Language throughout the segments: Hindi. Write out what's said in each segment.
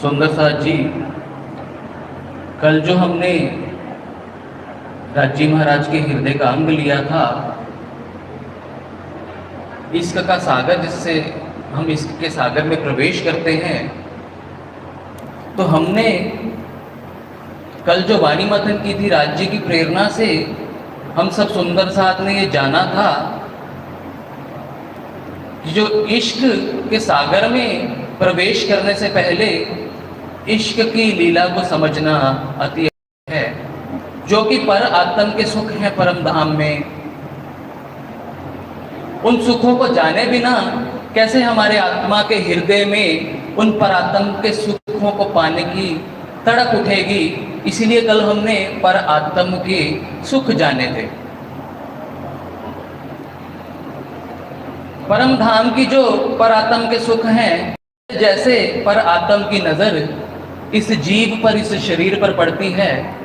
सुंदर साथ जी, कल जो हमने राजी महाराज के हृदय का अंग लिया था, इश्क का सागर, जिससे हम इश्क के सागर में प्रवेश करते हैं, तो हमने कल जो वाणी मंथन की थी राज्य की प्रेरणा से, हम सब सुंदर साथ ने ये जाना था कि जो इश्क के सागर में प्रवेश करने से पहले इश्क की लीला को समझना अति है, जो कि पर आत्म के सुख हैं परम धाम में। उन सुखों को जाने बिना कैसे हमारे आत्मा के हृदय में उन परात्म के सुखों को पाने की तड़प उठेगी। इसीलिए कल हमने पर आत्म के सुख जाने थे। परम धाम की जो पर आत्म के सुख हैं, जैसे पर आत्म की नजर इस जीव पर, इस शरीर पर पड़ती है,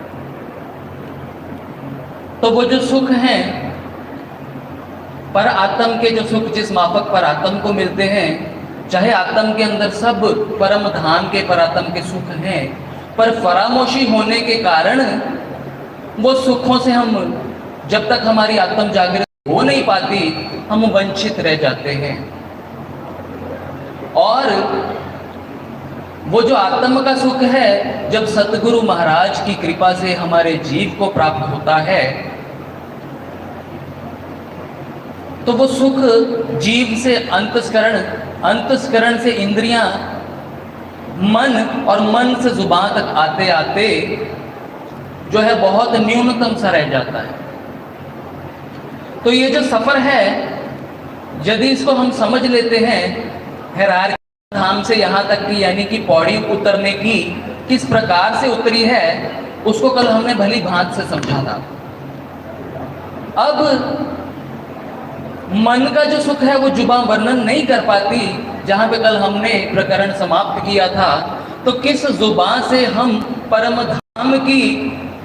तो वो जो सुख हैं पर आत्म के, जो सुख जिस माफक पर आत्म को मिलते हैं, चाहे आत्म के अंदर सब परम धाम के परात्म के सुख हैं, पर फरामोशी होने के कारण वो सुखों से हम, जब तक हमारी आत्म जागृत हो नहीं पाती, हम वंचित रह जाते हैं। और वो जो आत्म का सुख है, जब सतगुरु महाराज की कृपा से हमारे जीव को प्राप्त होता है, तो वो सुख जीव से अंतस्करण से इंद्रियां, मन और मन से जुबान तक आते आते जो है बहुत न्यूनतम सा रह जाता है। तो ये जो सफर है, यदि इसको हम समझ लेते हैं, हैरार धाम से यहाँ तक की, यानी कि पौड़ी उतरने की किस प्रकार से उतरी है, उसको कल हमने भली भांति से समझा था। अब मन का जो सुख है वो जुबान वर्णन नहीं कर पाती। जहां पे कल हमने प्रकरण समाप्त किया था, तो किस जुबान से हम परम धाम की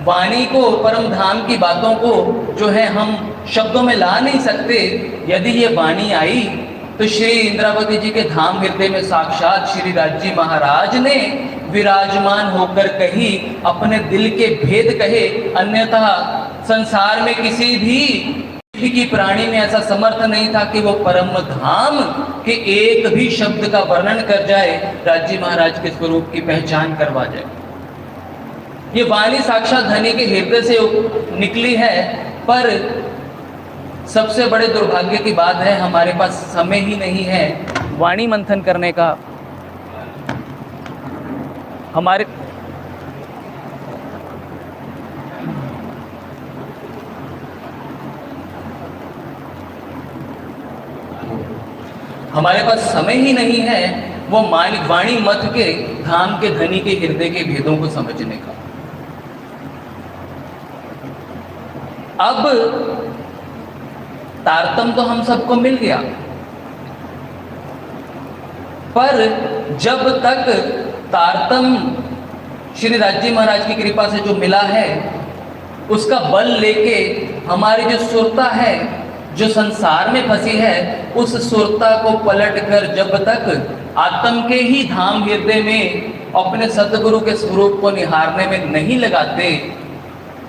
वाणी को, परम धाम की बातों को जो है हम शब्दों में ला नहीं सकते। यदि ये वाणी आई तो श्री इंद्रावती जी के धाम हृदय में साक्षात श्री राज्य महाराज ने विराजमान होकर कही, अपने दिल के भेद कहे। अन्यथा संसार में किसी भी की प्राणी में ऐसा समर्थ नहीं था कि वो परम धाम के एक भी शब्द का वर्णन कर जाए, राज्य महाराज के स्वरूप की पहचान करवा जाए। ये वाणी साक्षात धनी के हृदय से निकली है, पर सबसे बड़े दुर्भाग्य की बात है, हमारे पास समय ही नहीं है वाणी मंथन करने का। हमारे पास समय ही नहीं है वो वाणी मत के धाम के धनी के हृदय के भेदों को समझने का। अब तारतम तो हम सबको मिल गया, पर जब तक तारतम श्री राज्य महाराज की कृपा से जो मिला है, उसका बल लेके हमारी जो सुरता है, जो संसार में फंसी है, उस सुरता को पलट कर जब तक आत्म के ही धाम हृदय में अपने सतगुरु के स्वरूप को निहारने में नहीं लगाते,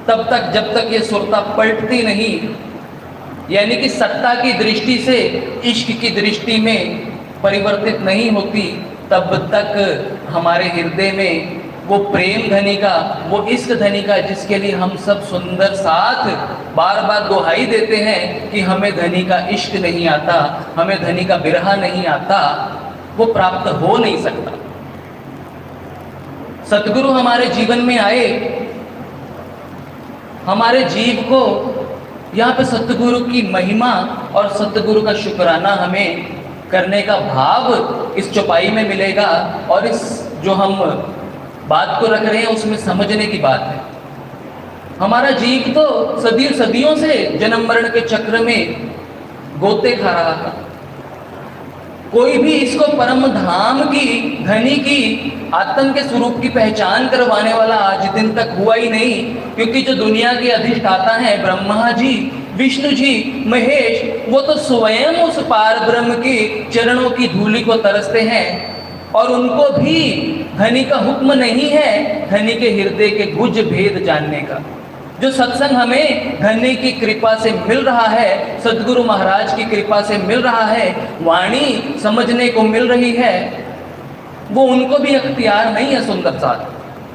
तब तक, जब तक ये सुरता पलटती नहीं, यानी कि सत्ता की दृष्टि से इश्क की दृष्टि में परिवर्तित नहीं होती, तब तक हमारे हृदय में वो प्रेम धनी का, वो इश्क धनी का, जिसके लिए हम सब सुंदर साथ बार बार दुहाई देते हैं कि हमें धनी का इश्क नहीं आता, हमें धनी का बिरहा नहीं आता, वो प्राप्त हो नहीं सकता। सतगुरु हमारे जीवन में आए, हमारे जीव को यहाँ पे सतगुरु की महिमा और सतगुरु का शुक्राना हमें करने का भाव इस चौपाई में मिलेगा। और इस जो हम बात को रख रहे हैं उसमें समझने की बात है। हमारा जीव तो सदियों से जन्म मरण के चक्र में गोते खा रहा था। कोई भी इसको परम धाम की, धनी की, आत्म के स्वरूप की पहचान करवाने वाला आज दिन तक हुआ ही नहीं, क्योंकि जो दुनिया के अधिष्ठाता हैं ब्रह्मा जी, विष्णु जी, महेश, वो तो स्वयं उस पार ब्रह्म के चरणों की धूलि को तरसते हैं। और उनको भी धनी का हुक्म नहीं है धनी के हृदय के गुज भेद जानने का। जो सत्संग हमें धनी की कृपा से मिल रहा है, सदगुरु महाराज की कृपा से मिल रहा है, वाणी समझने को मिल रही है, वो उनको भी अख्तियार नहीं है सुंदर साथ।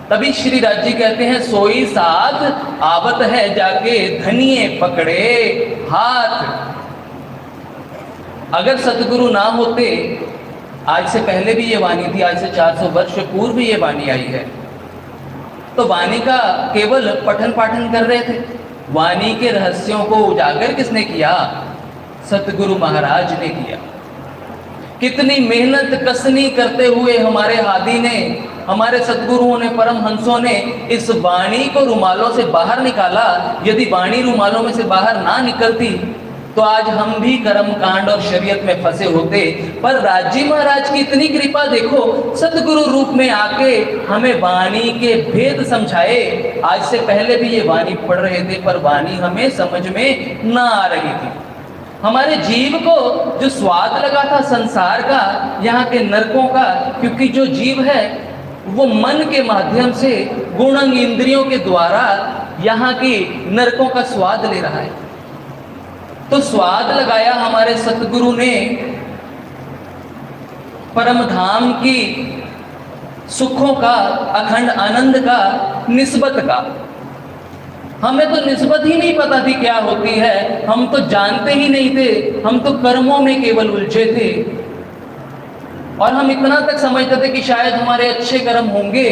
तभी श्री राज जी कहते हैं सोई साथ आवत है जाके धनिये पकड़े हाथ। अगर सतगुरु ना होते, आज से पहले भी ये वाणी थी, आज से 400 वर्ष पूर्व भी ये वाणी आई है, तो वाणी का केवल पठन पाठन कर रहे थे। वाणी के रहस्यों को उजागर किसने किया? सतगुरु महाराज ने किया। कितनी मेहनत कसनी करते हुए हमारे हादी ने, हमारे सतगुरुओं ने, परमहंसों ने इस वाणी को रुमालों से बाहर निकाला। यदि वाणी रुमालों में से बाहर ना निकलती तो आज हम भी कर्मकांड और शरीयत में फंसे होते। पर राजी महाराज की इतनी कृपा देखो, सतगुरु रूप में आके हमें वाणी के भेद समझाए। आज से पहले भी ये वाणी पढ़ रहे थे, पर वाणी हमें समझ में ना आ रही थी। हमारे जीव को जो स्वाद लगा था संसार का, यहाँ के नरकों का, क्योंकि जो जीव है वो मन के माध्यम से गुणंग इंद्रियों के द्वारा यहाँ की नरकों का स्वाद ले रहा है। तो स्वाद लगाया हमारे सतगुरु ने परम धाम की सुखों का, अखंड आनंद का, निस्बत का। हमें तो निस्बत ही नहीं पता थी क्या होती है, हम तो जानते ही नहीं थे, हम तो कर्मों में केवल उलझे थे। और हम इतना तक समझते थे कि शायद हमारे अच्छे कर्म होंगे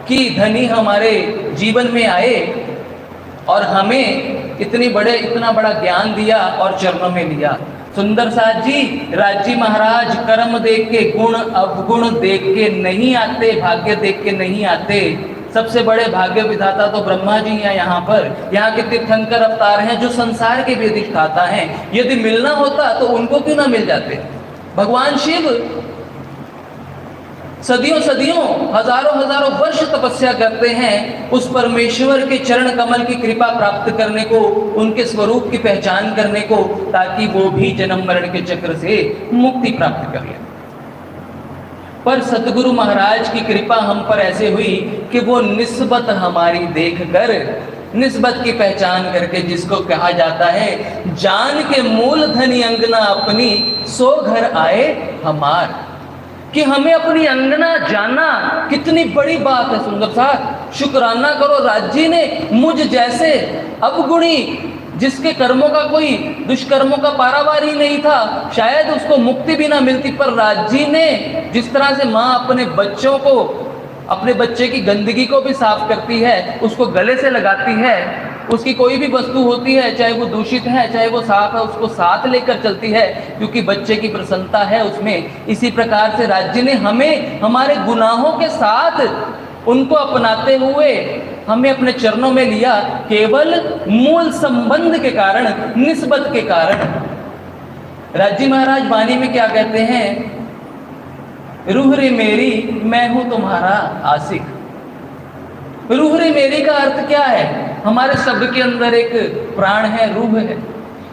कि धनी हमारे जीवन में आए और हमें इतना बड़ा ज्ञान दिया और चरणों में लिया। सुंदर साथ जी, राजी महाराज कर्म देख के, गुण अवगुण देख के नहीं आते, भाग्य देख के नहीं आते। सबसे बड़े भाग्य विधाता तो ब्रह्मा जी हैं यहाँ पर। यहाँ के तीर्थंकर अवतार हैं जो संसार के भी अधिष्ठाता हैं। यदि मिलना होता तो उनको क्यों ना मिल जाते? भगवान शिव सदियों सदियों, हजारों वर्ष तपस्या करते हैं उस परमेश्वर के चरण कमल की कृपा प्राप्त करने को, उनके स्वरूप की पहचान करने को, ताकि वो भी जन्म मरण के चक्र से मुक्ति प्राप्त कर ले। पर सतगुरु महाराज की कृपा हम पर ऐसे हुई कि वो निस्बत हमारी देखकर, निस्बत की पहचान करके, जिसको कहा जाता है जान के मूल धनी अंगना अपनी, सो घर आए हमार। कि हमें अपनी अंगना जानना कितनी बड़ी बात है। सुंदर साथ, शुक्राना करो राज्य ने मुझ जैसे अवगुणी, जिसके कर्मों का कोई दुष्कर्मों का पारावार ही नहीं था, शायद उसको मुक्ति भी ना मिलती, पर राज्य ने जिस तरह से माँ अपने बच्चों को, अपने बच्चे की गंदगी को भी साफ करती है, उसको गले से लगाती है, उसकी कोई भी वस्तु होती है, चाहे वो दूषित है चाहे वो साफ है, उसको साथ लेकर चलती है क्योंकि बच्चे की प्रसन्नता है उसमें। इसी प्रकार से राज्य ने हमें हमारे गुनाहों के साथ उनको अपनाते हुए हमें अपने चरणों में लिया, केवल मूल संबंध के कारण, निस्बत के कारण। राज्य महाराज वाणी में क्या कहते हैं? रूह रे मेरी मैं हूं तुम्हारा आशिक। रूह रे मेरी का अर्थ क्या है? हमारे सब के अंदर एक प्राण है, रूह है।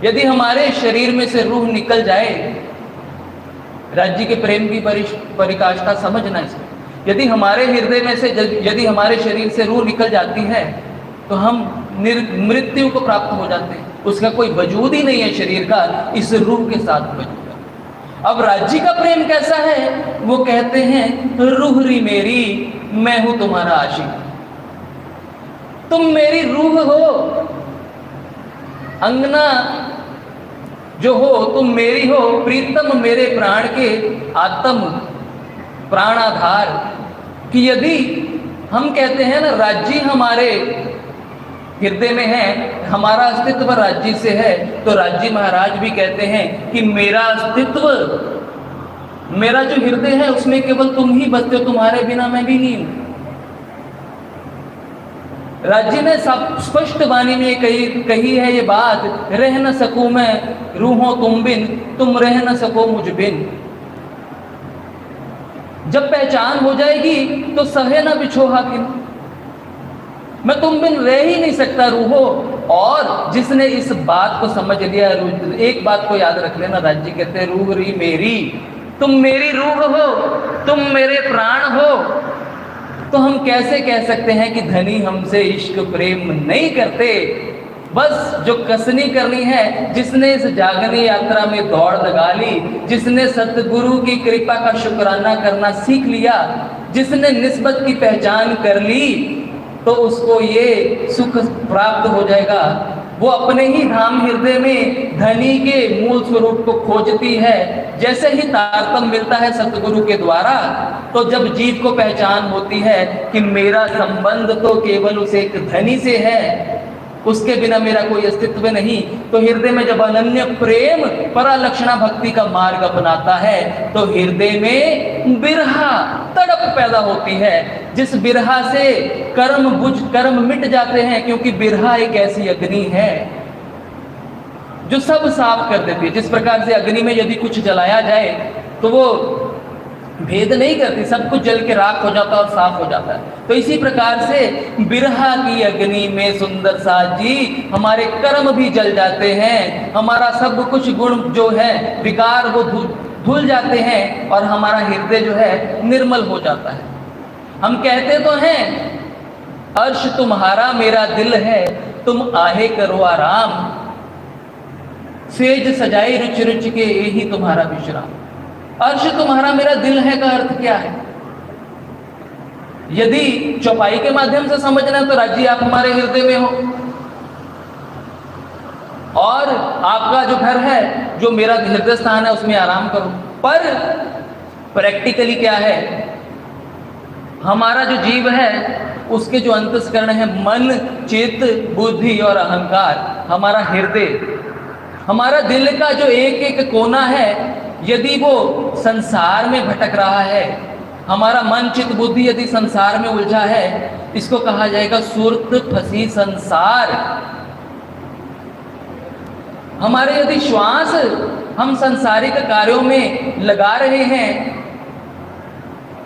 यदि हमारे शरीर में से रूह निकल जाए, राज्य के प्रेम की परिकाष्ठा समझना इसमें, यदि हमारे हृदय में से, यदि हमारे शरीर से रूह निकल जाती है तो हम मृत्यु को प्राप्त हो जाते हैं। उसका कोई वजूद ही नहीं है शरीर का, इस रूह के साथ वजूद है। अब राज्य का प्रेम कैसा है? वो कहते हैं रूह री मेरी मैं हूं तुम्हारा आशिक। तुम मेरी रूह हो, अंगना जो हो तुम मेरी हो, प्रीतम मेरे प्राण के आत्म प्राणाधार। कि यदि हम कहते हैं ना राज्य हमारे हृदय में है, हमारा अस्तित्व राज्य से है, तो राज्य महाराज भी कहते हैं कि मेरा अस्तित्व, मेरा जो हृदय है उसमें केवल तुम ही बसते हो, तुम्हारे बिना मैं भी नहीं हूं। राज्य ने सब स्पष्ट वाणी में कही है ये बात, रह न सकूं मैं रूहों तुम बिन, तुम रह न सको मुझ बिन। जब पहचान हो जाएगी तो सहे न बिछोहा किन, मैं तुम बिन रह ही नहीं सकता रूहो। और जिसने इस बात को समझ लिया, एक बात को याद रख लेना, राज्य कहते हैं रूह री मेरी तुम मेरी रूह हो, तुम मेरे प्राण हो। तो हम कैसे कह सकते हैं कि धनी हमसे इश्क प्रेम नहीं करते? बस जो कसनी करनी है, जिसने इस जागनी यात्रा में दौड़ लगा ली, जिसने सतगुरु की कृपा का शुक्राना करना सीख लिया, जिसने निस्बत की पहचान कर ली, तो उसको ये सुख प्राप्त हो जाएगा। वो अपने ही धाम हृदय में धनी के मूल स्वरूप को खोजती है। जैसे ही तारतम्य मिलता है सतगुरु के द्वारा, तो जब जीव को पहचान होती है कि मेरा संबंध तो केवल उस एक धनी से है, उसके बिना मेरा कोई अस्तित्व नहीं, तो हृदय में जब अनन्य प्रेम परालक्षणा भक्ति का मार्ग अपनाता है, तो हृदय में बिरहा तड़प पैदा होती है, जिस बिरहा से कर्म मिट जाते हैं। क्योंकि बिरहा एक ऐसी अग्नि है जो सब साफ कर देती है। जिस प्रकार से अग्नि में यदि कुछ जलाया जाए तो वो भेद नहीं करती, सब कुछ जल के राख हो जाता है और साफ हो जाता है। तो इसी प्रकार से बिरहा की अग्नि में सुंदर साज जी हमारे कर्म भी जल जाते हैं, हमारा सब कुछ गुण जो है विकार वो धुल जाते हैं, और हमारा हृदय जो है निर्मल हो जाता है। हम कहते तो हैं अर्श तुम्हारा मेरा दिल है, तुम आहे करो आराम, सेज सजाई रुच रुच के यही तुम्हारा विश्राम। अर्श तुम्हारा मेरा दिल है का अर्थ क्या है? यदि चौपाई के माध्यम से समझना है तो राज्य आप हमारे हृदय में हो, और आपका जो घर है, जो मेरा हृदय स्थान है, उसमें आराम करो। पर प्रैक्टिकली क्या है, हमारा जो जीव है उसके जो अंतस्करण है, मन चित्त बुद्धि और अहंकार, हमारा हृदय, हमारा दिल का जो एक एक कोना है, यदि वो संसार में भटक रहा है, हमारा मन चित्त बुद्धि यदि संसार में उलझा है, इसको कहा जाएगा सुरत फंसी संसार। हमारे यदि श्वास हम संसारिक कार्यों में लगा रहे हैं,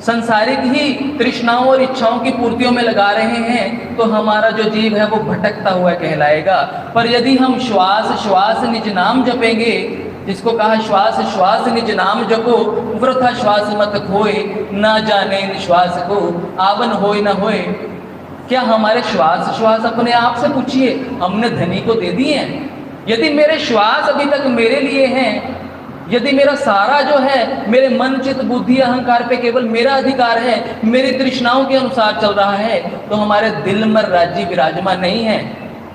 सांसारिक ही तृष्णाओं और इच्छाओं की पूर्तियों में लगा रहे हैं, तो हमारा जो जीव है वो भटकता हुआ कहलाएगा। पर यदि हम श्वास श्वास निज नाम जपेंगे, जिसको कहा श्वास श्वास निज नाम जपो, वृथा श्वास मत खोए, ना जाने निश्वास को आवन होए न होए। क्या हमारे श्वास श्वास अपने आप से पूछिए, हमने धनी को दे दिए हैं? यदि मेरे श्वास अभी तक मेरे लिए हैं, यदि मेरा सारा जो है मेरे मन चित्त बुद्धि अहंकार पे केवल मेरा अधिकार है, मेरी तृष्णाओं के अनुसार चल रहा है, तो हमारे दिल में राज्य विराजमान नहीं है।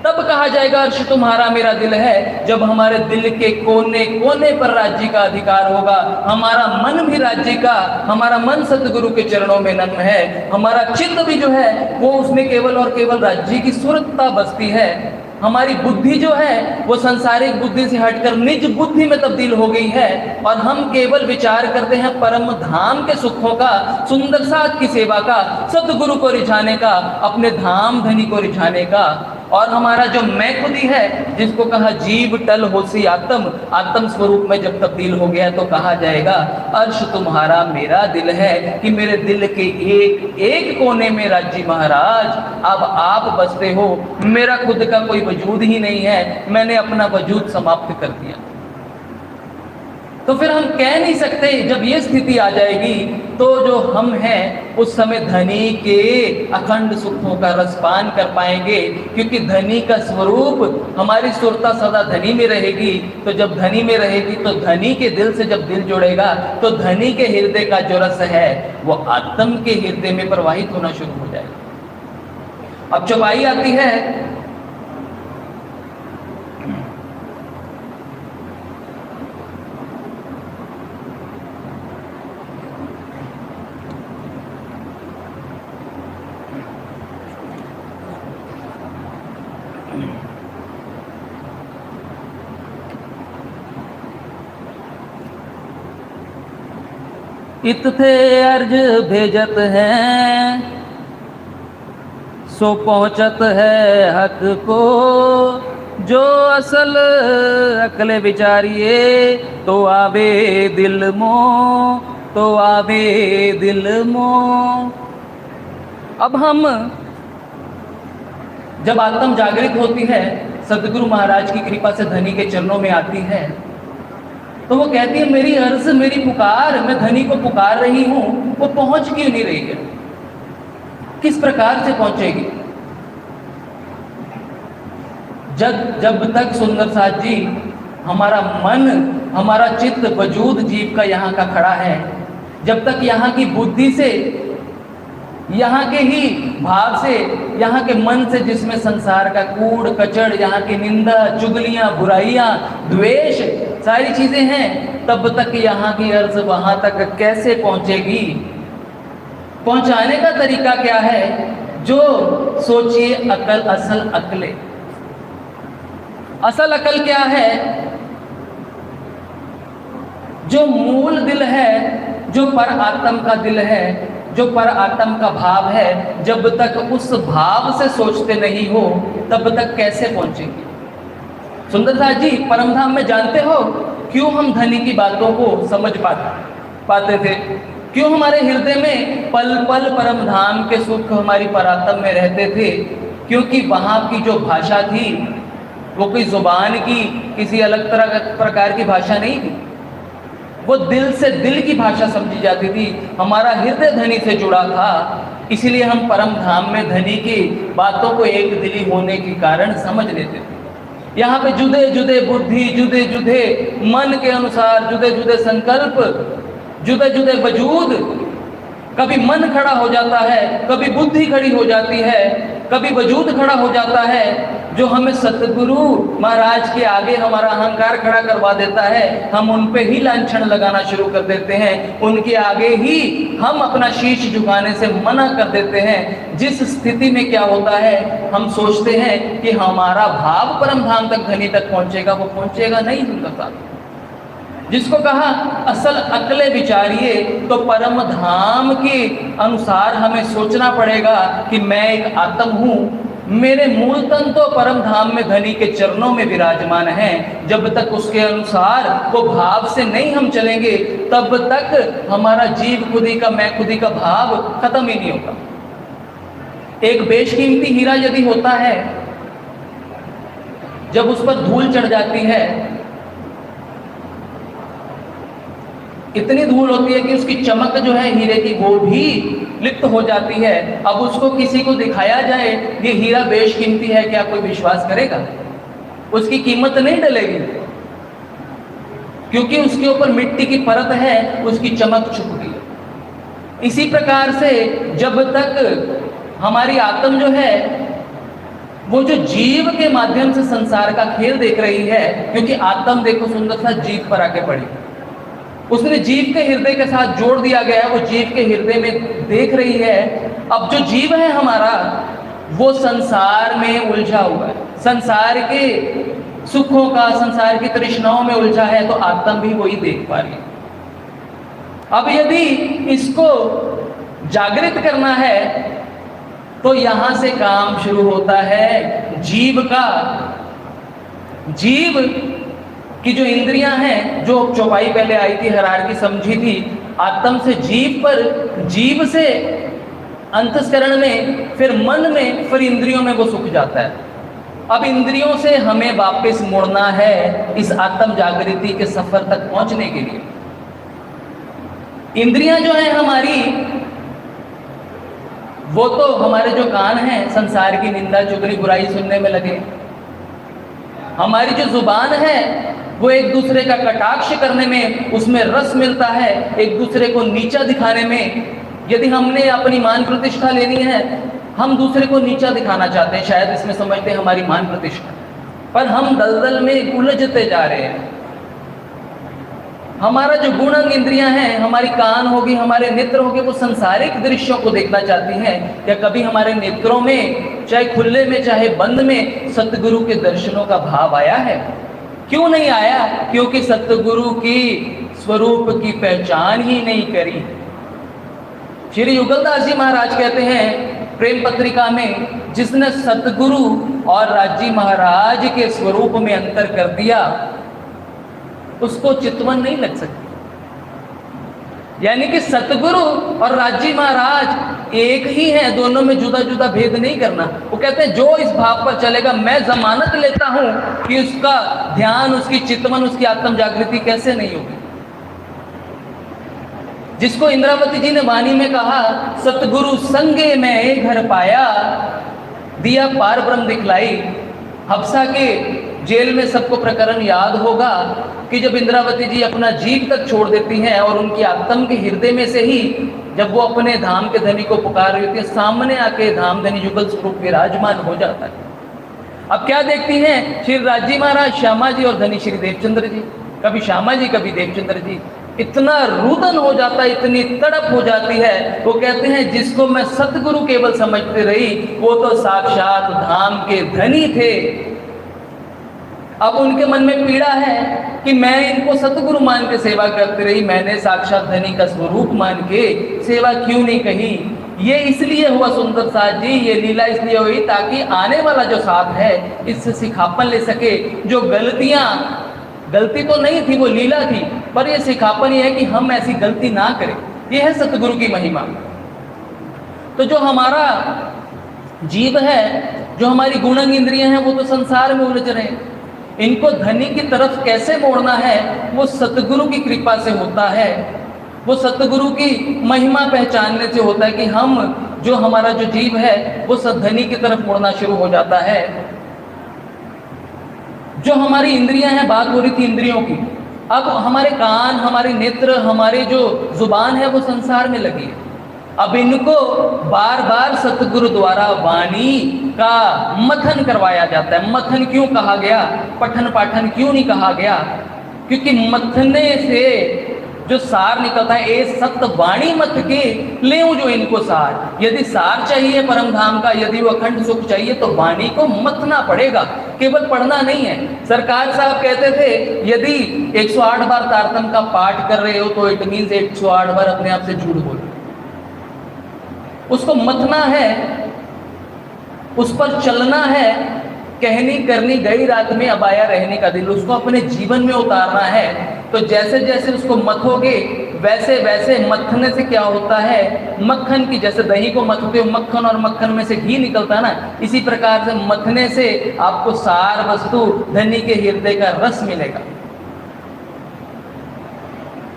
तब कहा जाएगा अर्श तुम्हारा मेरा दिल है, जब हमारे दिल के कोने कोने पर राज्य का अधिकार होगा। हमारा मन भी राज्य का, हमारा मन सतगुरु के चरणों में नम्र है, हमारा चित्त भी जो है वो उसमें केवल और केवल राज्य की सुरतता बसती है। हमारी बुद्धि जो है वो संसारिक बुद्धि से हटकर निज बुद्धि में तब्दील हो गई है, और हम केवल विचार करते हैं परम धाम के सुखों का, सुंदर साथ की सेवा का, सतगुरु को रिझाने का, अपने धाम धनी को रिझाने का। और हमारा जो मैं खुदी है, जिसको कहा जीव टल होसी आत्म, आत्म स्वरूप में जब तब्दील हो गया, तो कहा जाएगा अर्श तुम्हारा मेरा दिल है, कि मेरे दिल के एक एक कोने में राज्य महाराज अब आप बसते हो। मेरा खुद का कोई वजूद ही नहीं है, मैंने अपना वजूद समाप्त कर दिया। तो फिर हम कह नहीं सकते, जब ये स्थिति आ जाएगी तो जो हम हैं उस समय धनी के अखंड सुखों का रसपान कर पाएंगे, क्योंकि धनी का स्वरूप हमारी सुरता सदा धनी में रहेगी। तो जब धनी में रहेगी तो धनी के दिल से जब दिल जुड़ेगा, तो धनी के हृदय का जो रस है वो आत्म के हृदय में प्रवाहित होना शुरू हो जाएगा। अब चौपाई आती है, इत थे अर्ज भेजत हैं, सो पहुँचत है हक को, जो असल अकले विचारिए, तो आवे दिल मोह, तो आवे दिल मोह। अब हम जब आत्म जागृत होती है, सदगुरु महाराज की कृपा से धनी के चरणों में आती है, तो वो कहती है मेरी अर्ज, मेरी पुकार, मैं धनी को पुकार रही हूं, वो पहुंच क्यों नहीं रही है? किस प्रकार से पहुंचेगी? जब तक सुंदर साथ जी हमारा मन, हमारा चित्त, वजूद जीव का यहाँ का खड़ा है, जब तक यहाँ की बुद्धि से, यहाँ के ही भाव से, यहाँ के मन से, जिसमें संसार का कूड़ कचड़, यहाँ की निंदा, चुगलियाँ, बुराइयाँ, द्वेष, सारी चीजें हैं, तब तक यहाँ की अर्ज वहां तक कैसे पहुंचेगी? पहुंचाने का तरीका क्या है? जो सोचिए अकल, असल अकले, असल अकल क्या है? जो मूल दिल है, जो पर आत्म का दिल है, जो पर आत्म का भाव है, जब तक उस भाव से सोचते नहीं हो तब तक कैसे पहुंचेंगे? सुंदरदास जी परमधाम में जानते हो क्यों हम धनी की बातों को समझ पाते थे? क्यों हमारे हृदय में पल पल परमधाम के सुख हमारी परात्म में रहते थे? क्योंकि वहाँ की जो भाषा थी वो कोई जुबान की, किसी अलग तरह प्रकार की भाषा नहीं थी, वो दिल से दिल की भाषा समझी जाती थी। हमारा हृदय धनी से जुड़ा था, इसलिए हम परम धाम में धनी की बातों को एक दिली होने के कारण समझ लेते थे। यहाँ पे जुदे जुदे बुद्धि, जुदे जुदे मन के अनुसार, जुदे जुदे संकल्प, जुदे जुदे वजूद, कभी मन खड़ा हो जाता है, कभी बुद्धि खड़ी हो जाती है, कभी वजूद खड़ा हो जाता है, जो हमें सतगुरु महाराज के आगे हमारा अहंकार खड़ा करवा देता है। हम उन पे ही लांछन लगाना शुरू कर देते हैं, उनके आगे ही हम अपना शीश झुकाने से मना कर देते हैं। जिस स्थिति में क्या होता है, हम सोचते हैं कि हमारा भाव परम धाम तक, धनी तक पहुंचेगा, वो पहुंचेगा नहीं। सुंदरता जिसको कहा असल अकले विचारिए, तो परम धाम के अनुसार हमें सोचना पड़ेगा कि मैं एक आत्म हूँ, मेरे मूल तन तो परम धाम में धनी के चरणों में विराजमान है। जब तक उसके अनुसार वो भाव से नहीं हम चलेंगे, तब तक हमारा जीव खुदी का, मैं खुदी का भाव खत्म ही नहीं होता। एक बेशकीमती हीरा यदि होता है, जब उस पर धूल चढ़ जाती है, इतनी धूल होती है कि उसकी चमक जो है हीरे की वो भी लिप्त हो जाती है। अब उसको किसी को दिखाया जाए ये हीरा बेशकीमती है, क्या कोई विश्वास करेगा? उसकी कीमत नहीं डलेगी, क्योंकि उसके ऊपर मिट्टी की परत है, उसकी चमक छुप गई। इसी प्रकार से जब तक हमारी आत्म जो है वो जो जीव के माध्यम से संसार का खेल देख रही है, क्योंकि आत्म देखो सुंदर सा जीव पर आके पड़ी, उसने जीव के हृदय के साथ जोड़ दिया गया है, वो जीव के हृदय में देख रही है। अब जो जीव है हमारा, वो संसार में उलझा हुआ है, संसार के सुखों का, संसार की तृष्णाओं में उलझा है, तो आत्म भी वही देख पा रही है। अब यदि इसको जागृत करना है, तो यहां से काम शुरू होता है जीव का। जीव कि जो इंद्रियां हैं, जो चौपाई पहले आई थी, हायरार्की समझी थी, आत्म से जीव पर, जीव से अंतस्करण में, फिर मन में, फिर इंद्रियों में वो सुख जाता है। अब इंद्रियों से हमें वापस मुड़ना है इस आत्म जागृति के सफर तक पहुंचने के लिए। इंद्रियां जो है हमारी, वो तो हमारे जो कान हैं संसार की निंदा, चुगली, बुराई सुनने में लगे। हमारी जो जुबान है वो एक दूसरे का कटाक्ष करने में, उसमें रस मिलता है, एक दूसरे को नीचा दिखाने में। यदि हमने अपनी मान प्रतिष्ठा लेनी है, हम दूसरे को नीचा दिखाना चाहते हैं, शायद इसमें समझते हैं हमारी मान प्रतिष्ठा, पर हम दलदल में उलझते जा रहे हैं। हमारा जो गुणंग इंद्रियां हैं, हमारी कान होगी, हमारे नेत्र होंगे, वो संसारिक दृश्यों को देखना चाहती हैं। या कभी हमारे नेत्रों में, चाहे खुले में चाहे बंद में, सतगुरु के दर्शनों का भाव आया है? क्यों नहीं आया? क्योंकि सतगुरु की स्वरूप की पहचान ही नहीं करी। श्री युगलदास जी महाराज कहते हैं प्रेम पत्रिका में, जिसने सतगुरु और राजी महाराज के स्वरूप में अंतर कर दिया, उसको चितवन नहीं लग सकती। यानी कि सतगुरु और राज्य महाराज एक ही हैं, दोनों में जुदा जुदा भेद नहीं करना। वो कहते हैं जो इस भाव पर चलेगा, मैं जमानत लेता हूं कि उसका ध्यान, उसकी चितवन, उसकी आत्म जागृति कैसे नहीं होगी। जिसको इंद्रावती जी ने वाणी में कहा, सतगुरु संगे में एक घर पाया, दिया पार ब्रह्म दिखलाई। हफ्सा के जेल में सबको प्रकरण याद होगा कि जब इंद्रावती जी अपना जीव तक छोड़ देती हैं और उनकी आत्म के हृदय में से ही जब वो अपने धाम के धनी को पुकार रही होती है, सामने आके धाम धनी युगल स्वरूप विराजमान हो जाता है। अब क्या देखती हैं श्री राज्य महाराज, श्यामा जी और धनी श्री देवचंद्र जी, कभी श्यामा जी कभी देवचंद्र जी, इतना रुदन हो जाता है, इतनी तड़प हो जाती है। वो कहते हैं जिसको मैं सतगुरु केवल समझते रही, वो तो साक्षात धाम के धनी थे। अब उनके मन में पीड़ा है कि मैं इनको सतगुरु मान के सेवा करती रही, मैंने साक्षात धनी का स्वरूप मान के सेवा क्यों नहीं कही। ये इसलिए हुआ सुंदर साथ जी, ये लीला इसलिए हुई ताकि आने वाला जो साथ है इससे सिखापन ले सके। जो गलती तो नहीं थी, वो लीला थी, पर ये सिखापन ये है कि हम ऐसी गलती ना करें। ये है सतगुरु की महिमा। तो जो हमारा जीव है, जो हमारी गुणंग इंद्रियां हैं, वो तो संसार में उलझ रहे हैं। इनको धनी की तरफ कैसे मोड़ना है, वो सतगुरु की कृपा से होता है। वो सतगुरु की महिमा पहचानने से होता है कि हम जो हमारा जो जीव है वो धनी की तरफ मुड़ना शुरू हो जाता है। जो हमारी इंद्रियां हैं, बात हो रही थी इंद्रियों की, अब हमारे कान, हमारे नेत्र, हमारे जो जुबान है वो संसार में लगी है। अब इनको बार बार सतगुरु द्वारा वाणी का मथन करवाया जाता है। मथन क्यों कहा गया, पठन पाठन क्यों नहीं कहा गया? क्योंकि मथने से जो सार निकलता है, ए सत्य वाणी मत के ले जो इनको सार। यदि सार चाहिए परम धाम का, यदि वो अखंड सुख चाहिए तो वाणी को मथना पड़ेगा, केवल पढ़ना नहीं है। सरकार साहब कहते थे यदि 108 बार तारतम का पाठ कर रहे हो तो इट मीन्स 108 बार अपने आप से झूठ बोलो। उसको मथना है, उस पर चलना है। कहनी करनी गई रात में अब आया रहने का दिन, उसको अपने जीवन में उतारना है। तो जैसे जैसे उसको मथोगे वैसे वैसे मथने से क्या होता है, मक्खन की, जैसे दही को मथते हो मक्खन और मक्खन में से घी निकलता है ना, इसी प्रकार से मथने से आपको सार वस्तु धनी के हृदय का रस मिलेगा।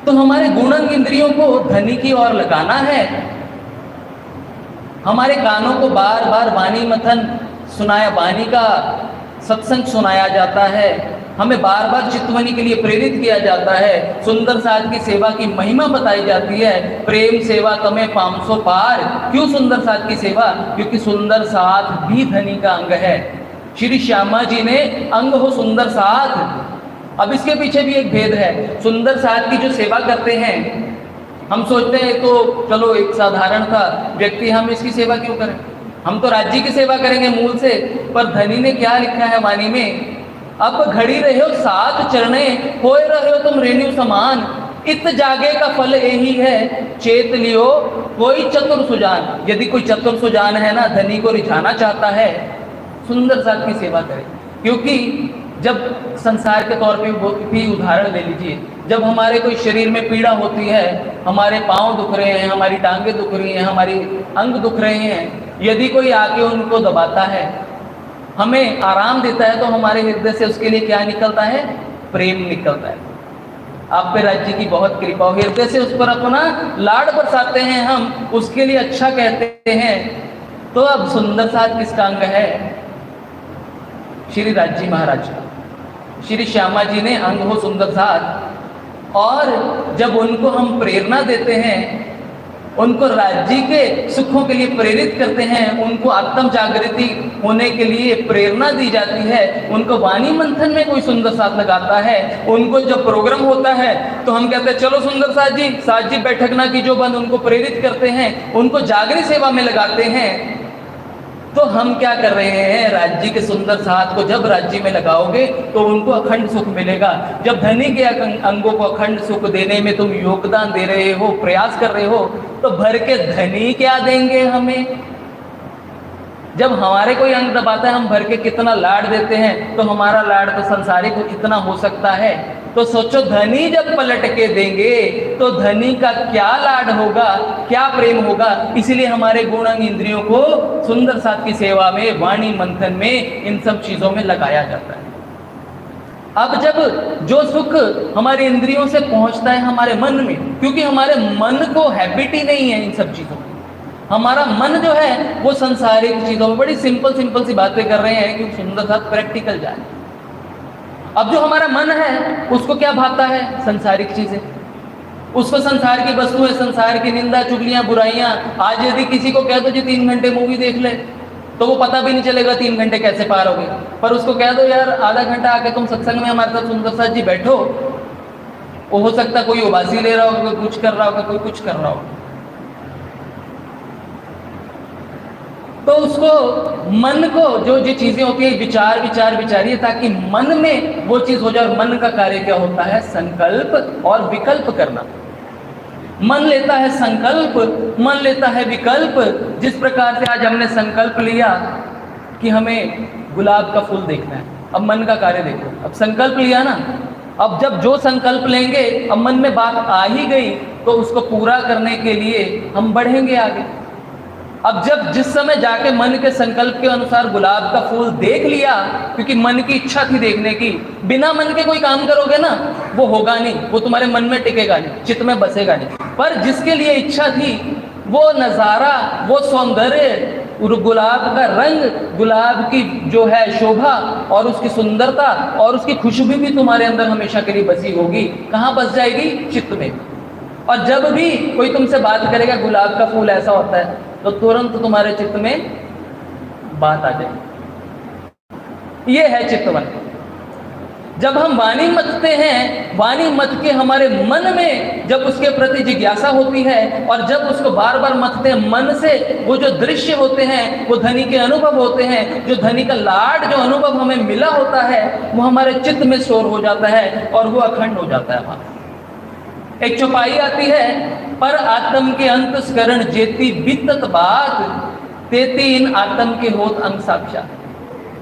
तो हमारे गुणंग इंद्रियों को धनी की ओर लगाना है। हमारे कानों को बार बार वाणी मथन सुनाया, वाणी का सत्संग सुनाया जाता है। हमें बार बार चितवनी के लिए प्रेरित किया जाता है। सुंदर साथ की सेवा की महिमा बताई जाती है। प्रेम सेवा तमें 500 पार। क्यों सुंदर साथ की सेवा? क्योंकि सुंदर साथ भी धनी का अंग है। श्री श्यामा जी ने अंग हो सुंदर साथ। अब इसके पीछे भी एक भेद है। सुंदर साथ की जो सेवा करते हैं, हम सोचते हैं तो चलो एक साधारण सा व्यक्ति, हम इसकी सेवा क्यों करें, हम तो राज्य की सेवा करेंगे मूल से। पर धनी ने क्या लिखा है वाणी में, अब घड़ी रहे हो साथ चरणे, होए रहे हो तुम रेणु समान। इत जागे का फल यही है, चेत लियो कोई चतुर सुजान। यदि कोई चतुर सुजान है ना, धनी को रिझाना चाहता है, सुंदर साथ की सेवा करे। क्योंकि जब संसार के तौर पे भी उदाहरण ले लीजिए, जब हमारे कोई शरीर में पीड़ा होती है, हमारे पाँव दुख रहे हैं, हमारी टांगें दुख रही हैं, हमारी अंग दुख रहे हैं, यदि कोई आके उनको दबाता है, हमें आराम देता है, तो हमारे हृदय से उसके लिए क्या निकलता है? प्रेम निकलता है। आप पे राज्य की बहुत कृपा हो, हृदय से उस पर अपना लाड बरसाते हैं, हम उसके लिए अच्छा कहते हैं। तो अब सुंदर साथ किसका अंग है? श्री राज्य महाराज का। श्री श्यामा जी ने अंग हो सुंदर साथ। और जब उनको हम प्रेरणा देते हैं, उनको राज्य के सुखों के लिए प्रेरित करते हैं, उनको आत्म जागृति होने के लिए प्रेरणा दी जाती है, उनको वाणी मंथन में कोई सुंदर साथ लगाता है, उनको जब प्रोग्राम होता है तो हम कहते हैं चलो सुंदर साथ जी बैठक ना कीजिए बंद, उनको प्रेरित करते हैं, उनको जागृत सेवा में लगाते हैं। तो हम क्या कर रहे हैं? राज्य के सुंदर साथ को जब राज्य में लगाओगे तो उनको अखंड सुख मिलेगा। जब धनी के अंगों को अखंड सुख देने में तुम योगदान दे रहे हो, प्रयास कर रहे हो, तो भर के धनी क्या देंगे हमें? जब हमारे कोई अंग दबाता है हम भर के कितना लाड देते हैं, तो हमारा लाड तो संसारिक इतना हो सकता है। तो सोचो धनी जब पलट के देंगे तो धनी का क्या लाड होगा, क्या प्रेम होगा। इसीलिए हमारे गुण अंग इंद्रियों को सुंदर साथ की सेवा में, वाणी मंथन में, इन सब चीजों में लगाया जाता है। अब जब जो सुख हमारे इंद्रियों से पहुंचता है हमारे मन में, क्योंकि हमारे मन को हैबिट ही नहीं है इन सब चीजों की, हमारा मन जो है वो संसारिक चीजों में, बड़ी सिंपल सिंपल सी बातें कर रहे हैं क्योंकि सुंदर साथ प्रैक्टिकल जाए। अब जो हमारा मन है उसको क्या भाता है, संसारिक चीजें, उसको संसार की वस्तुएं, संसार की निंदा चुगलियां बुराइयां। आज यदि किसी को कह दो जी 3 घंटे मूवी देख ले, तो वो पता भी नहीं चलेगा 3 घंटे कैसे पार हो गए। पर उसको कह दो यार आधा घंटा आके तुम सत्संग में हमारे साथ सुंदर साथ जी बैठो, वो हो सकता कोई उबासी ले रहा होगा, कोई कुछ कर रहा होगा, कोई कुछ कर रहा होगा, तो उसको मन को जो चीजें होती है विचार विचार विचारिए ताकि मन में वो चीज हो जाए। मन का कार्य क्या होता है, संकल्प और विकल्प करना। मन लेता है संकल्प, मन लेता है विकल्प। जिस प्रकार से आज हमने संकल्प लिया कि हमें गुलाब का फूल देखना है, अब मन का कार्य देखो, अब संकल्प लिया ना, अब जब जो संकल्प लेंगे, अब मन में बात आ ही गई तो उसको पूरा करने के लिए हम बढ़ेंगे आगे। अब जब जिस समय जाके मन के संकल्प के अनुसार गुलाब का फूल देख लिया, क्योंकि मन की इच्छा थी देखने की, बिना मन के कोई काम करोगे ना वो होगा नहीं, वो तुम्हारे मन में टिकेगा नहीं, चित्त में बसेगा नहीं। पर जिसके लिए इच्छा थी वो नज़ारा, वो सौंदर्य, गुलाब का रंग, गुलाब की जो है शोभा और उसकी सुंदरता और उसकी खुशबू भी तुम्हारे अंदर हमेशा के लिए बसी होगी। कहाँ बस जाएगी, चित्त में। और जब भी कोई तुमसे बात करेगा गुलाब का फूल ऐसा होता है, तो तुरंत तुम्हारे चित्त में बात आ जाएगी। ये है चित्तवन। जब हम वाणी मतते हैं, वाणी मत के हमारे मन में जब उसके प्रति जिज्ञासा होती है और जब उसको बार बार मतते हैं मन से, वो जो दृश्य होते हैं, वो धनी के अनुभव होते हैं, जो धनी का लाड जो अनुभव हमें मिला होता है वो हमारे चित्त में स्टोर हो जाता है और वो अखंड हो जाता है। वहां एक चौपाई आती है, पर आत्म के अंतस्करण जेती बीतत बात, तेती इन आत्म के होत अंग साक्षात।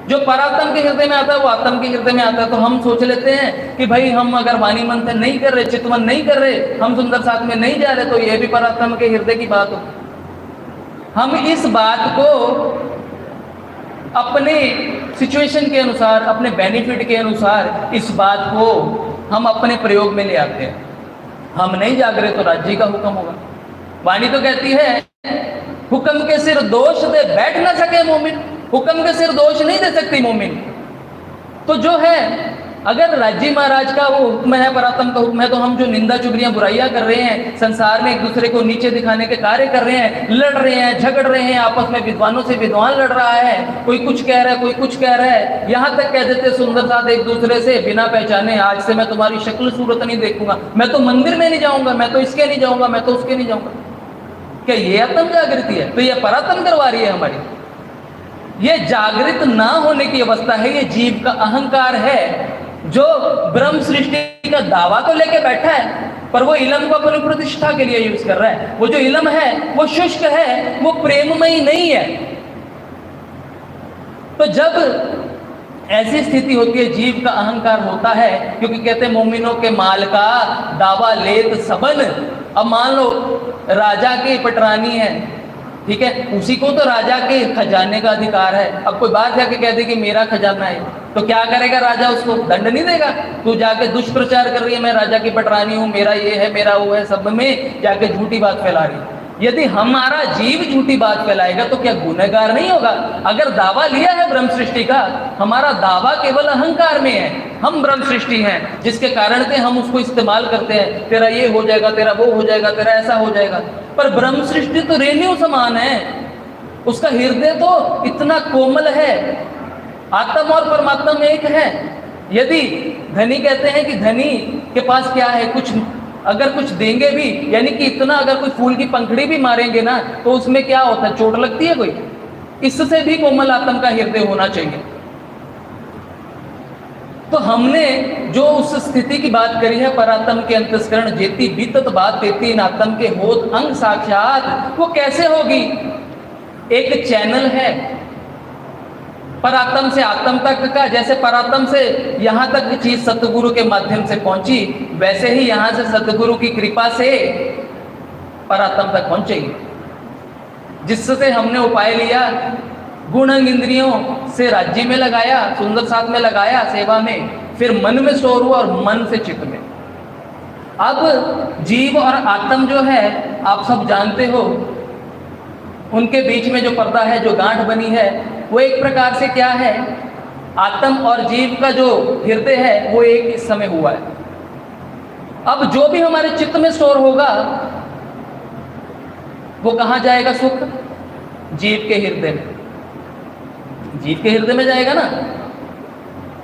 जो परात्म के हृदय में आता है वो आत्म के हृदय में आता है। तो हम सोच लेते हैं कि भाई हम अगर वाणी मंथन नहीं कर रहे, चितवन नहीं कर रहे, हम सुंदर साथ में नहीं जा रहे, तो ये भी परात्म के हृदय की बात हो। हम इस बात को अपने सिचुएशन के अनुसार, अपने बेनिफिट के अनुसार इस बात को हम अपने प्रयोग में ले आते हैं। हम नहीं जाग रहे तो राज्य का हुक्म होगा। वाणी तो कहती है हुक्म के सिर दोष दे बैठ ना सके मोमिन, हुक्म के सिर दोष नहीं दे सकती मोमिन। तो जो है अगर राज्य महाराज का वो हुक्म है, परात्म का हुक्म है, तो हम जो निंदा चुगलियां बुराइयां कर रहे हैं, संसार में एक दूसरे को नीचे दिखाने के कार्य कर रहे हैं, लड़ रहे हैं, झगड़ रहे हैं, आपस में विद्वानों से विद्वान लड़ रहा है, कोई कुछ कह रहा है, कोई कुछ कह रहा है, यहाँ तक कह देते सुंदर साथ एक दूसरे से बिना पहचाने, आज से मैं तुम्हारी शक्ल सूरत नहीं देखूंगा, मैं तो मंदिर में नहीं जाऊंगा, मैं तो इसके नहीं जाऊंगा, मैं तो उसके नहीं जाऊंगा। क्या ये आत्म जागृति है? तो ये परात्म करवा रही है हमारी। ये जागृत ना होने की अवस्था है, ये जीव का अहंकार है जो ब्रह्म सृष्टि का दावा तो लेके बैठा है, पर वो इलम को अपनी प्रतिष्ठा के लिए यूज कर रहा है। वो जो इलम है वो शुष्क है, वो प्रेममयी नहीं है। तो जब ऐसी स्थिति होती है, जीव का अहंकार होता है, क्योंकि कहते हैं मोमिनों के माल का दावा लेत सबन। अब मान लो राजा की पटरानी है, ठीक है, उसी को तो राजा के खजाने का अधिकार है। अब कोई बात जाके कह दे कि मेरा खजाना है, तो क्या करेगा राजा? उसको दंड नहीं देगा। तू जाके दुष्प्रचार कर रही है, मैं राजा की पटरानी हूँ, मेरा ये है, मेरा वो है, सब में जाके झूठी बात फैला रही है। यदि हमारा जीव झूठी बात फैलाएगा तो क्या गुनहगार नहीं होगा? अगर दावा लिया है ब्रह्म सृष्टि का, हमारा दावा केवल अहंकार में है, हम ब्रह्म सृष्टि हैं, जिसके कारण से हम उसको इस्तेमाल करते हैं, तेरा ये हो जाएगा, तेरा वो हो जाएगा, तेरा ऐसा हो जाएगा। पर ब्रह्म सृष्टि तो रेणु समान है, उसका हृदय तो इतना कोमल है, आत्मा और परमात्मा में एक है। यदि धनी कहते हैं कि धनी के पास क्या है, कुछ अगर कुछ देंगे भी, यानी कि इतना अगर कोई फूल की पंखड़ी भी मारेंगे ना तो उसमें क्या होता है, चोट लगती है कोई? इससे भी कोमल आत्म का हृदय होना चाहिए। तो हमने जो उस स्थिति की बात करी है, परात्म के अंतस्करण जेती बीतत बात तेती आत्म के होत अंग साक्षात, वो कैसे होगी? एक चैनल है, परात्म से आत्म तक का, जैसे परात्म से यहाँ तक की चीज सतगुरु के माध्यम से पहुंची, वैसे ही यहाँ से सतगुरु की कृपा से परात्म तक पहुंचेगी। जिससे हमने उपाय लिया, गुण अंग इंद्रियों से राज्य में लगाया, सुंदर साथ में लगाया, सेवा में, फिर मन में स्टोर हुआ और मन से चित्त में। अब जीव और आत्म जो है आप सब जानते हो, उनके बीच में जो पर्दा है, जो गांठ बनी है, वो एक प्रकार से क्या है, आत्म और जीव का जो हृदय है वो एक इस समय हुआ है। अब जो भी हमारे चित्त में स्टोर होगा वो कहाँ जाएगा? सुख जीव के हृदय में, जीव के हृदय में जाएगा ना,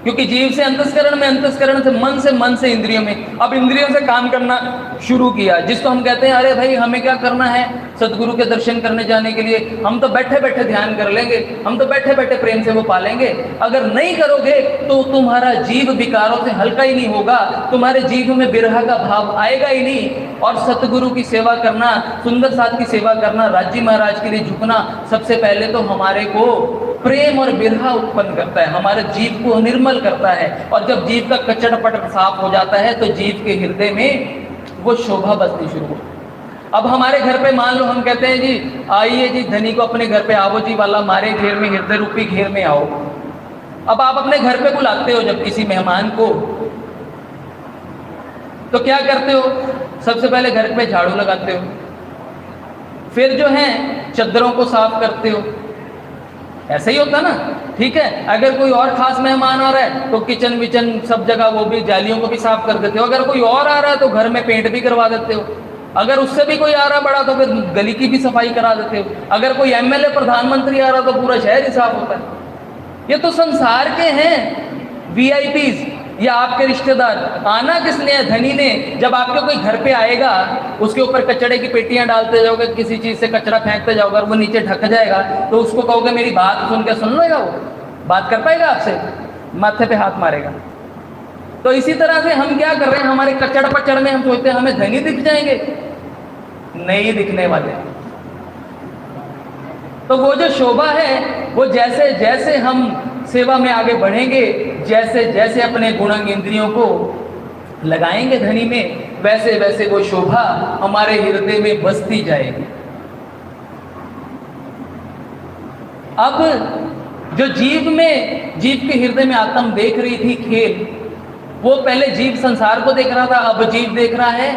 क्योंकि जीव से अंतस्करण में, अंतस्करण से मन से इंद्रियों में। अब इंद्रियों से काम करना शुरू किया, जिसको हम कहते हैं अरे भाई हमें क्या करना है, सदगुरु के दर्शन करने जाने के लिए हम तो बैठे बैठे ध्यान कर लेंगे, हम तो बैठे बैठे प्रेम से वो पालेंगे। अगर नहीं करोगे तो तुम्हारा जीव विकारों से हल्का ही नहीं होगा, तुम्हारे जीव में विरह का भाव आएगा ही नहीं। और सतगुरु की सेवा करना, सुंदर साथ की सेवा करना, राज्य महाराज के लिए झुकना, सबसे पहले तो हमारे को प्रेम और विरह उत्पन्न करता है, हमारे जीव को निर्मल करता है। और जब जीव का कचड़ पटड़ साफ हो जाता है तो जीव के हृदय में वो शोभा बसनी शुरू हो। अब हमारे घर पे मान लो हम कहते हैं जी आइए जी धनी को अपने घर पे आओ जी वाला, हमारे घेर में, हृदय रूपी घेर में आओ। अब आप अपने घर पे बुलाते हो जब किसी मेहमान को, तो क्या करते हो? सबसे पहले घर पे झाड़ू लगाते हो, फिर जो है चद्दरों को साफ करते हो, ऐसा ही होता ना, ठीक है। अगर कोई और खास मेहमान आ रहा है तो किचन विचन सब जगह वो भी जालियों को भी साफ कर देते हो। अगर कोई और आ रहा है तो घर में पेंट भी करवा देते हो। अगर उससे भी कोई आ रहा बड़ा तो फिर गली की भी सफाई करा देते हो। अगर कोई एमएलए प्रधानमंत्री आ रहा तो पूरा शहर ही साफ होता है। ये तो संसार के हैं वीआईपीज या आपके रिश्तेदार। आना किसने है? धनी ने। जब आपके कोई घर पे आएगा उसके ऊपर कचड़े की पेटियां डालते जाओगे, किसी चीज से कचरा फेंकते जाओगे और वो नीचे ढक जाएगा तो उसको कहोगे मेरी बात सुन के सुन लेगा, वो बात कर पाएगा आपसे? माथे पे हाथ मारेगा। तो इसी तरह से हम क्या कर रहे हैं, हमारे कचड़ पचड़ में हम सोचते हैं हमें धनी दिख जाएंगे, नहीं दिखने वाले। तो वो जो शोभा है वो जैसे जैसे हम सेवा में आगे बढ़ेंगे, जैसे जैसे अपने गुणांग इंद्रियों को लगाएंगे धनी में, वैसे वैसे वो शोभा हमारे हृदय में बसती जाएगी। अब जो जीव के हृदय में आत्म देख रही थी खेल, वो पहले जीव संसार को देख रहा था, अब जीव देख रहा है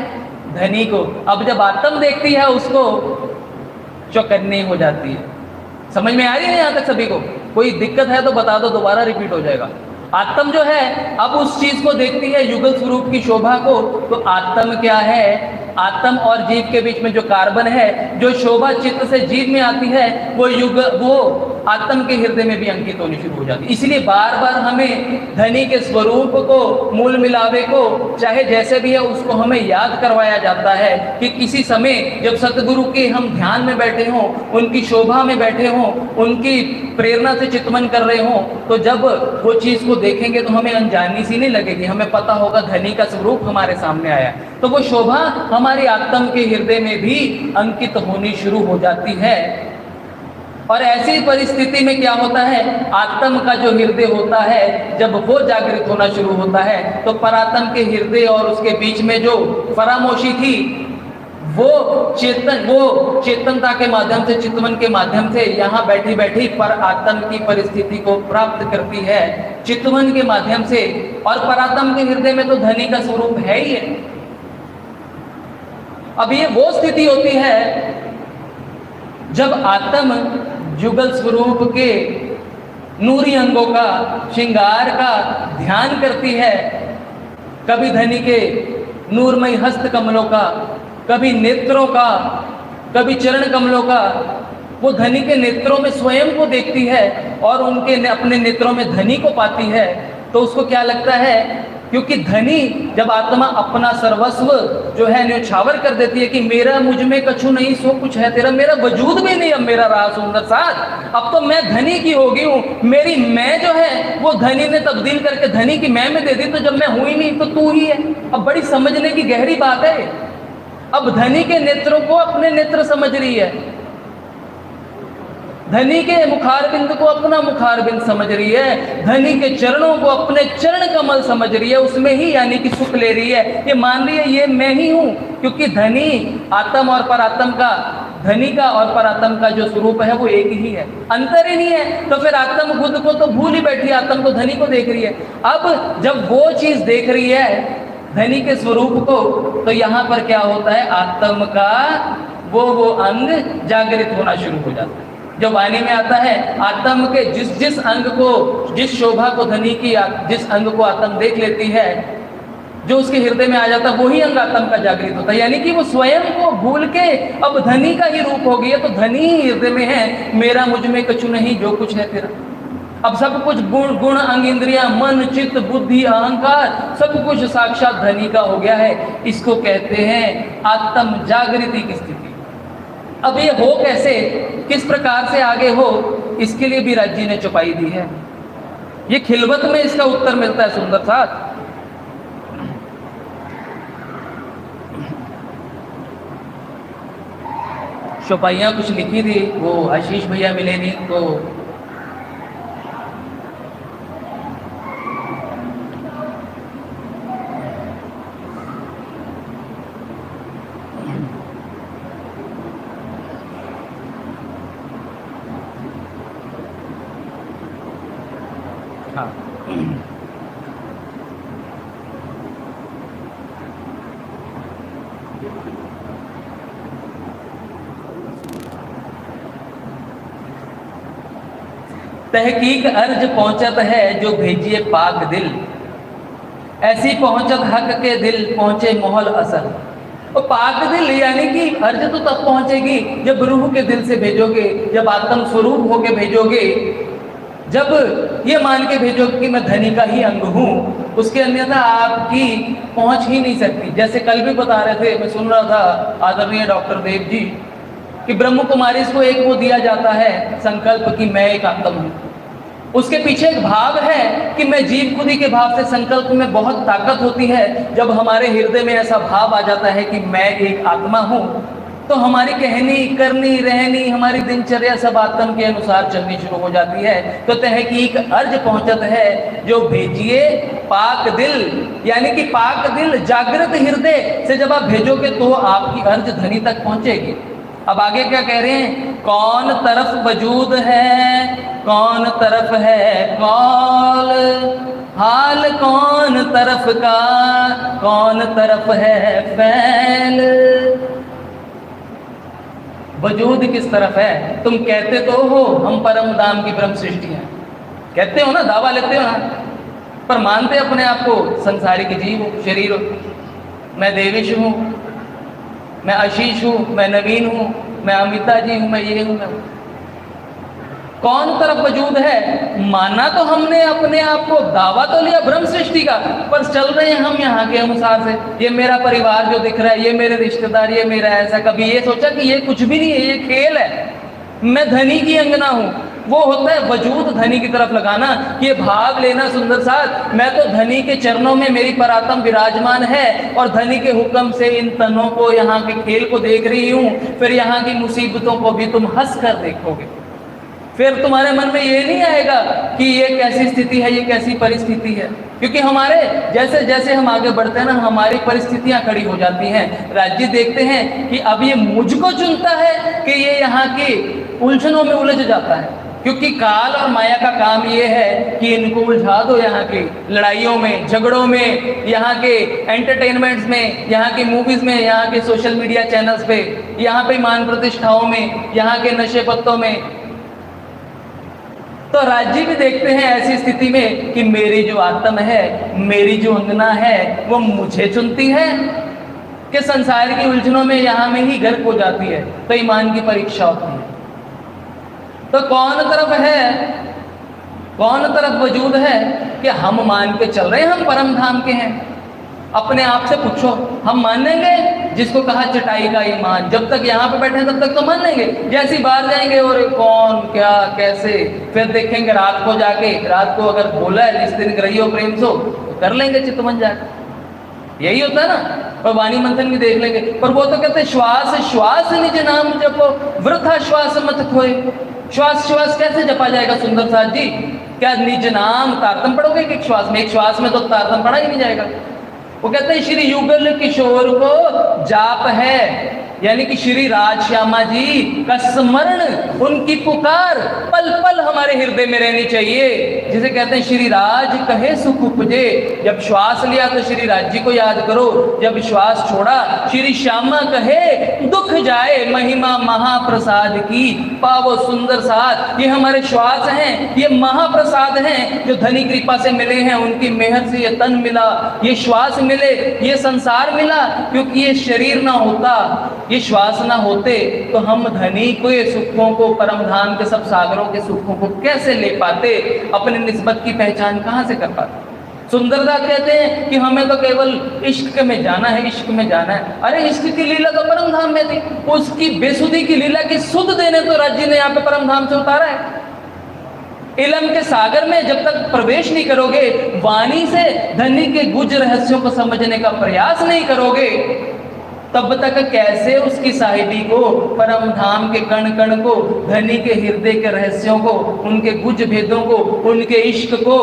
धनी को। अब जब आत्म देखती है उसको, चौकन्नी हो जाती है। समझ में आ रही है यहाँ तक सभी को? कोई दिक्कत है तो बता दो, दोबारा रिपीट हो जाएगा। आत्म जो है अब उस चीज को देखती है, युगल स्वरूप की शोभा को। तो आत्म क्या है? आत्म और जीव के बीच में जो कार्बन है, जो शोभा चित्त से जीव में आती है, वो आत्म के हृदय में भी अंकित होनी शुरू हो जाती है। इसलिए बार बार हमें धनी के स्वरूप को, मूल मिलावे को, चाहे जैसे भी है उसको हमें याद करवाया जाता है कि किसी समय जब सतगुरु के हम ध्यान में बैठे हों, उनकी शोभा में बैठे हों, उनकी प्रेरणा से चितमन कर रहे हों, तो जब वो चीज को देखेंगे तो हमें अनजानी सी नहीं लगेगी, हमें पता होगा धनी का स्वरूप हमारे सामने आया। तो वो शोभा हमारी आत्म के हृदय में भी अंकित होनी शुरू हो जाती है। और ऐसी परिस्थिति में क्या होता है, आत्म का जो हृदय होता है जब वो जागृत होना शुरू होता है तो परात्म के हृदय और उसके बीच में जो फरामोशी थी वो चेतनता के माध्यम से, चितवन के माध्यम से यहाँ बैठी बैठी पर आत्म की परिस्थिति को प्राप्त करती है चितवन के माध्यम से। और परात्म के हृदय में तो धनी का स्वरूप है ही है। अब ये वो स्थिति होती है जब आत्म जुगल स्वरूप के नूरी अंगों का, श्रृंगार का ध्यान करती है। कभी धनी के नूरमय हस्त कमलों का, कभी नेत्रों का, कभी चरण कमलों का। वो धनी के नेत्रों में स्वयं को देखती है और उनके अपने नेत्रों में धनी को पाती है। तो उसको क्या लगता है, क्योंकि धनी जब आत्मा अपना सर्वस्व जो है न्यौछावर कर देती है कि मेरा मुझ में कछु नहीं सो कुछ है तेरा, मेरा वजूद भी नहीं अब मेरा रहा सुंदर साथ, अब तो मैं धनी की हो गई हूँ, मेरी मैं जो है वो धनी ने तब्दील करके धनी की मैं में दे दी, तो जब मैं हुई नहीं तो तू ही है। अब बड़ी समझने की गहरी बात है। अब धनी के नेत्रों को अपने नेत्र समझ रही है। धनी के मुखारबिंद को अपना मुखारबिंद समझ रही है, धनी के चरणों को अपने चरण कमल समझ रही है, उसमें ही यानी कि सुख ले रही है। ये मान रही है ये मैं ही हूँ, क्योंकि धनी आत्म और परात्म का, धनी का और परात्म का जो स्वरूप है वो एक ही है, अंतर ही नहीं है। तो फिर आत्म खुद को तो भूल ही बैठी, आत्म तो धनी को देख रही है। अब जब वो चीज देख रही है धनी के स्वरूप को, तो यहाँ पर क्या होता है, आत्म का वो अंग जागृत होना शुरू हो जाता है। जो वाणी में आता है, आत्म के जिस अंग को, जिस शोभा को धनी की, जिस अंग को आत्म देख लेती है, जो उसके हृदय में आ जाता है, वही अंग आत्म का जागृत होता है। यानी कि वो स्वयं को भूल के अब धनी का ही रूप हो गई है। तो धनी ही हृदय में है, मेरा मुझ में कछु नहीं, जो कुछ है तेरा। अब सब कुछ गुण अंग इंद्रिया मन चित्त बुद्धि अहंकार सब कुछ साक्षात धनी का हो गया है। इसको कहते हैं आत्म जागृति की स्थिति। अब ये हो कैसे, किस प्रकार से आगे हो, इसके लिए भी राज जी ने चौपाई दी है। ये खिलवत में इसका उत्तर मिलता है सुंदर साथ। चौपाइयाँ कुछ लिखी थी, वो आशीष भैया मिले नहीं तो हाँ तहकीक अर्ज पहुंचत है जो भेजिए पाक दिल, ऐसी पहुंचत हक के दिल पहुंचे मोहल असल। और पाक दिल यानी कि अर्ज तो तब पहुंचेगी जब रूह के दिल से भेजोगे, जब आत्म स्वरूप होके भेजोगे, जब ये मान के भेजोगे कि मैं धनी का ही अंग हूँ, उसके अन्यथा आपकी पहुंच ही नहीं सकती। जैसे कल भी बता रहे थे, मैं सुन रहा था आदरणीय डॉक्टर देव जी कि ब्रह्म कुमारी को एक वो दिया जाता है संकल्प कि मैं एक आत्मा हूँ। उसके पीछे एक भाव है कि मैं जीव खुदी के भाव से, संकल्प में बहुत ताकत होती है। जब हमारे हृदय में ऐसा भाव आ जाता है कि मैं एक आत्मा हूँ, तो हमारी कहनी करनी रहनी हमारी दिनचर्या सब आत्म के अनुसार चलनी शुरू हो जाती है। तो तहकीक अर्ज पहुंचत है जो भेजिए पाक दिल, यानी कि पाक दिल जागृत हृदय से जब आप भेजोगे तो आपकी अर्ज धनी तक पहुंचेगी। अब आगे क्या कह रहे हैं, कौन तरफ वजूद है कौन तरफ है कौल, हाल कौन तरफ का कौन तरफ है फैल। वजूद किस तरफ है, तुम कहते तो हो हम परम धाम की ब्रह्म सृष्टि हैं, कहते हो ना, दावा लेते हो ना, पर मानते अपने आप को संसारिक जीव हो, शरीर हो। मैं देवेश हूँ, मैं आशीष हूँ, मैं नवीन हूँ, मैं अमिता जी हूँ, मैं ये हूँ, मैं हूँ। कौन तरफ वजूद है, माना तो हमने अपने आप को, दावा तो लिया ब्रह्म सृष्टि का, पर चल रहे हैं हम यहाँ के अनुसार से। ये मेरा परिवार जो दिख रहा है, ये मेरे रिश्तेदार, ये मेरा ऐसा, कभी ये सोचा कि ये कुछ भी नहीं है, ये खेल है, मैं धनी की अंगना हूँ। वो होता है वजूद धनी की तरफ लगाना, ये भाव लेना सुंदर साथ, मैं तो धनी के चरणों में मेरी परात्म विराजमान है और धनी के हुक्म से इन तनों को, यहाँ के खेल को देख रही हूँ। फिर यहाँ की मुसीबतों को भी तुम हंस कर देखोगे, फिर तुम्हारे मन में ये नहीं आएगा कि ये कैसी स्थिति है, ये कैसी परिस्थिति है, क्योंकि हमारे जैसे जैसे हम आगे बढ़ते हैं ना, हमारी परिस्थितियां खड़ी हो जाती हैं। राज्य देखते हैं कि अब ये मुझको चुनता है कि ये यहाँ की उलझनों में उलझ जाता है, क्योंकि काल और माया का काम ये है कि इनको उलझा दो, यहाँ की लड़ाइयों में, झगड़ों में, यहाँ के एंटरटेनमेंट्स में, यहाँ की मूवीज में, यहाँ के सोशल मीडिया चैनल्स पे, यहाँ पे मान प्रतिष्ठाओं में, यहाँ के नशे पत्तों में। तो राज्य भी देखते हैं ऐसी स्थिति में कि मेरी जो आत्म है, मेरी जो अंगना है, वो मुझे चुनती है कि संसार की उलझनों में यहाँ में ही गर्क हो जाती है। तो ईमान की परीक्षा होती है। तो कौन तरफ है, कौन तरफ वजूद है कि हम मान के चल रहे हैं हम परम धाम के हैं। अपने आप से पूछो, हम मान लेंगे जिसको कहा चटाई का ईमान, जब तक यहाँ पे बैठे हैं तब तक तो मान लेंगे, जैसे ही बाहर जाएंगे और कौन क्या कैसे, फिर देखेंगे रात को जाके, रात को अगर बोला है जिस दिन रहियो प्रेम सो, तो कर लेंगे चितवन जाके। यही होता है ना। और वाणी मंथन भी देख लेंगे, पर वो तो कहते हैं श्वास श्वास निज नाम जपो, वृथा श्वास मत खोए। श्वास श्वास कैसे जपा जाएगा सुंदर साथ जी? क्या निज नाम तारतम पढ़ोगे कि एक श्वास में? एक श्वास में तो तारतम पढ़ा ही नहीं जाएगा। वो कहते हैं श्री युगल किशोर को जाप है, यानी कि श्री राज श्यामा जी का स्मरण, उनकी पुकार पल पल हमारे हृदय में रहनी चाहिए। जिसे कहते हैं श्री राज कहे सुख उपजे। जब श्वास लिया तो श्री राज जी को याद करो, जब श्वास छोड़ा श्री श्यामा कहे दुख जाए, महिमा महाप्रसाद की पावो सुंदर साथ। ये हमारे श्वास हैं, ये महाप्रसाद हैं जो धनी कृपा से मिले हैं, उनकी मेहर से ये तन मिला, ये श्वास मिले, ये संसार मिला। क्योंकि ये शरीर ना होता, ये श्वास ना होते तो हम धनी को ये सुखों को, परम धाम के सब सागरों के सुखों को कैसे ले पाते, अपने निस्बत की पहचान कहाँ से कर पाते। सुंदरदास कहते हैं कि हमें तो केवल इश्क में जाना है, इश्क में जाना है। अरे इश्क की लीला तो परम धाम में थी, उसकी बेसुधी की लीला की सुध देने तो राज्य ने यहाँ पे परम धाम से उतारा है। इलम के सागर में जब तक प्रवेश नहीं करोगे, वाणी से धनी के गुज रहस्यों को समझने का प्रयास नहीं करोगे, तब तक कैसे उसकी साहिबी को, परम धाम के कण कण को, धनी के हृदय के रहस्यों को, उनके गुज भेदों को, उनके इश्क को,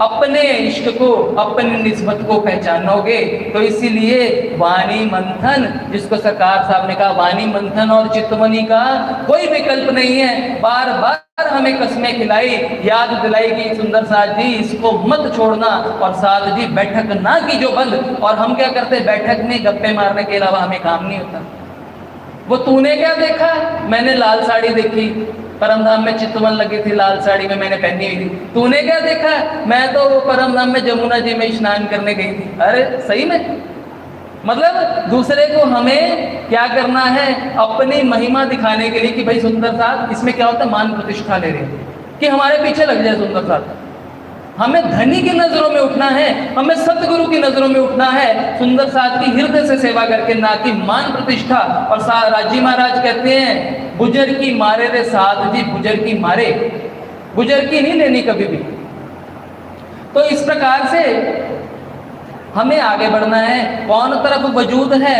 अपने इश्क को, अपनी निस्बत को पहचानोगे। तो इसीलिए वाणी मंथन, जिसको सरकार साहब ने कहा वाणी मंथन और चितवनी का कोई विकल्प नहीं है। बार बार हमें कसमें खिलाई, याद दिलाई कि सुंदर साथ जी इसको मत छोड़ना, और साथ जी बैठक ना की जो बंद। और हम क्या करते, बैठक में गप्पे मारने के अलावा हमें काम नहीं होता। वो तूने क्या देखा? मैंने लाल साड़ी देखी, परमधाम में चितवन लगी थी, लाल साड़ी में मैंने पहनी हुई थी। तूने क्या देखा? मैं तो परमधाम में जमुना जी में स्नान करने गई थी। अरे सही में, मतलब दूसरे को हमें क्या करना है, अपनी महिमा दिखाने के लिए कि भाई सुंदर साथ, इसमें क्या होता है, मान प्रतिष्ठा ले रहे हैं कि हमारे पीछे लग जाए सुंदर साथ। हमें धनी की नजरों में उठना है, हमें सतगुरु की नजरों में उठना है, सुंदर साथ की हृदय से सेवा करके, ना कि मान प्रतिष्ठा। और राजी महाराज कहते हैं बुजर की मारे रे साथ जी, बुजर की मारे, बुजर की नहीं लेनी कभी भी। तो इस प्रकार से हमें आगे बढ़ना है। कौन तरफ वजूद है,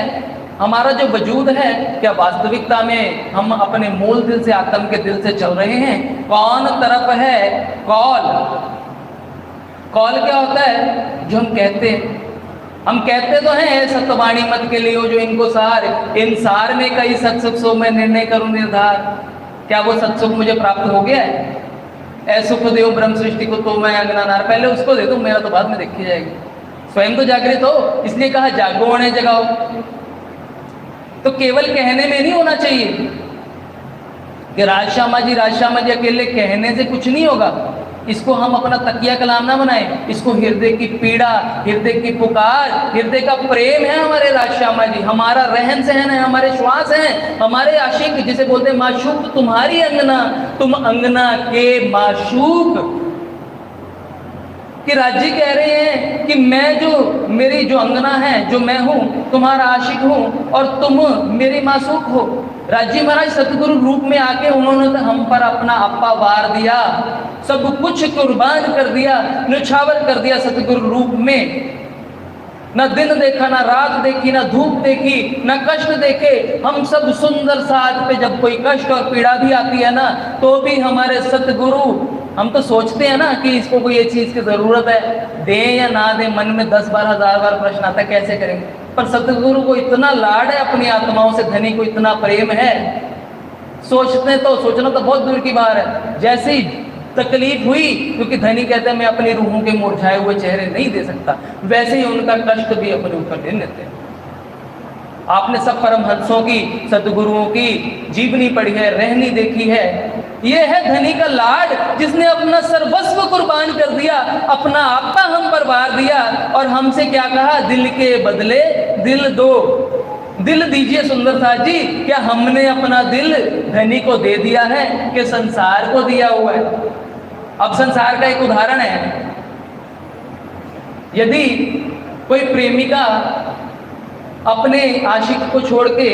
हमारा जो वजूद है, क्या वास्तविकता में हम अपने मूल दिल से, आत्म के दिल से चल रहे हैं? कौन तरफ है कौल? कौल क्या होता है? जो हम कहते हैं, हम कहते तो हैं सत्यवाणी मत के लिए जो इनको सार, इन सार में कई सत्सुख सो मैं निर्णय करूं निर्धार। क्या वो सत्सुख मुझे प्राप्त हो गया है? ऐसुख देव ब्रह्म सृष्टि को तो मैं अंगना नार, पहले उसको दे दो, मेरा तो बाद में देखी जाएगी। स्वयं तो जागृत हो, इसलिए कहा जागो उन्हें जगाओ। तो केवल कहने में नहीं होना चाहिए कि राज श्यामा जी अकेले कहने से कुछ नहीं होगा। इसको हम अपना तकिया कलाम ना बनाएं, इसको हृदय की पीड़ा, हृदय की पुकार, हृदय का प्रेम है हमारे राज श्यामा जी, हमारा रहन सहन है, हमारे श्वास हैं, हमारे आशिक, जिसे बोलते हैं माशूक तुम्हारी अंगना, तुम अंगना के माशूक। कि राज्य कह रहे हैं कि मैं जो, मेरी जो अंगना है, जो मैं हूँ, तुम्हारा आशिक हूँ और तुम मेरी मासूक हो। राज्य महाराज सतगुरु रूप में आके उन्होंने तो हम पर अपना अपा वार दिया, सब कुछ कुर्बान कर दिया, न्यौछावर कर दिया सतगुरु रूप में। न दिन देखा, ना रात देखी, ना धूप देखी, ना कष्ट देखे। हम सब सुंदर साथ पे जब कोई कष्ट और पीड़ा भी आती है ना, तो भी हमारे सतगुरु, हम तो सोचते हैं ना कि इसको कोई ये चीज की जरूरत है, दें या ना दें, मन में 10-12 हजार बार प्रश्न आता है कैसे करेंगे। पर सतगुरु को इतना लाड है अपनी आत्माओं से, धनी को इतना प्रेम है, सोचते तो, सोचना तो बहुत दूर की बात है। जैसे ही तकलीफ हुई, क्योंकि धनी कहते हैं मैं अपनी रूहों के मुरझाए हुए चेहरे नहीं दे सकता, वैसे ही उनका कष्ट भी अपने ऊपर ले लेते हैं। आपने सब परमहंसों की, सदगुरुओं की जीवनी पढ़ी है, रहनी देखी है। ये है धनी का लाड, जिसने अपना सर्वस्व कुर्बान कर दिया, अपना आपा हम पर वार दिया, और हमसे क्या कहा, दिल के बदले दिल दो, दिल दीजिए सुंदर साथ जी। क्या हमने अपना दिल धनी को दे दिया है कि संसार को दिया हुआ है? अब संसार का एक उदाहरण है, यदि कोई प्रेमिका अपने आशिक को छोड़ के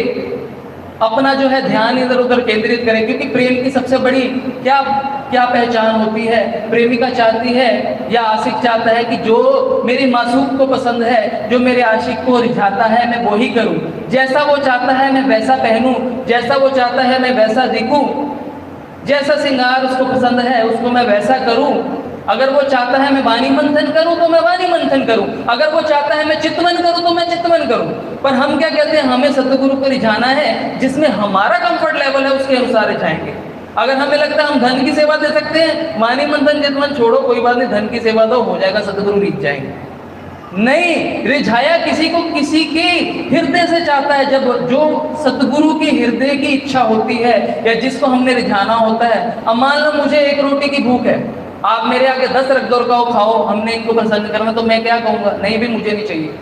अपना जो है ध्यान इधर उधर केंद्रित करें, क्योंकि प्रेम की सबसे बड़ी क्या क्या पहचान होती है? प्रेमिका चाहती है या आशिक चाहता है कि जो मेरी मासूम को पसंद है, जो मेरे आशिक को रिझाता है, मैं वही करूं, जैसा वो चाहता है मैं वैसा पहनूं, जैसा वो चाहता है मैं वैसा दिखूं, जैसा श्रृंगार उसको पसंद है उसको मैं वैसा करूं। अगर वो चाहता है मैं वाणी मंथन करूं तो मैं वाणी मंथन करूं, अगर वो चाहता है मैं चितवन करूं तो मैं चितवन करूं। पर हम क्या कहते हैं, हमें सतगुरु को रिझाना है जिसमें हमारा कंफर्ट लेवल है, उसके अनुसार रिझाएंगे। अगर हमें लगता है हम धन की सेवा दे सकते हैं, वाणी मंथन चितवन छोड़ो, कोई बात नहीं, धन की सेवा दो, हो जाएगा, सतगुरु रिझ जाएंगे। नहीं, रिझाया किसी को किसी के हृदय से चाहता है। जब जो सतगुरु की हृदय की इच्छा होती है या जिसको हमने रिझाना होता है, अब मान लो मुझे एक रोटी की भूख है, आप मेरे आगे 10 रख दो और कहो खाओ, हमने इनको प्रसन्न करना, तो मैं क्या कहूंगा? नहीं भी, मुझे नहीं चाहिए।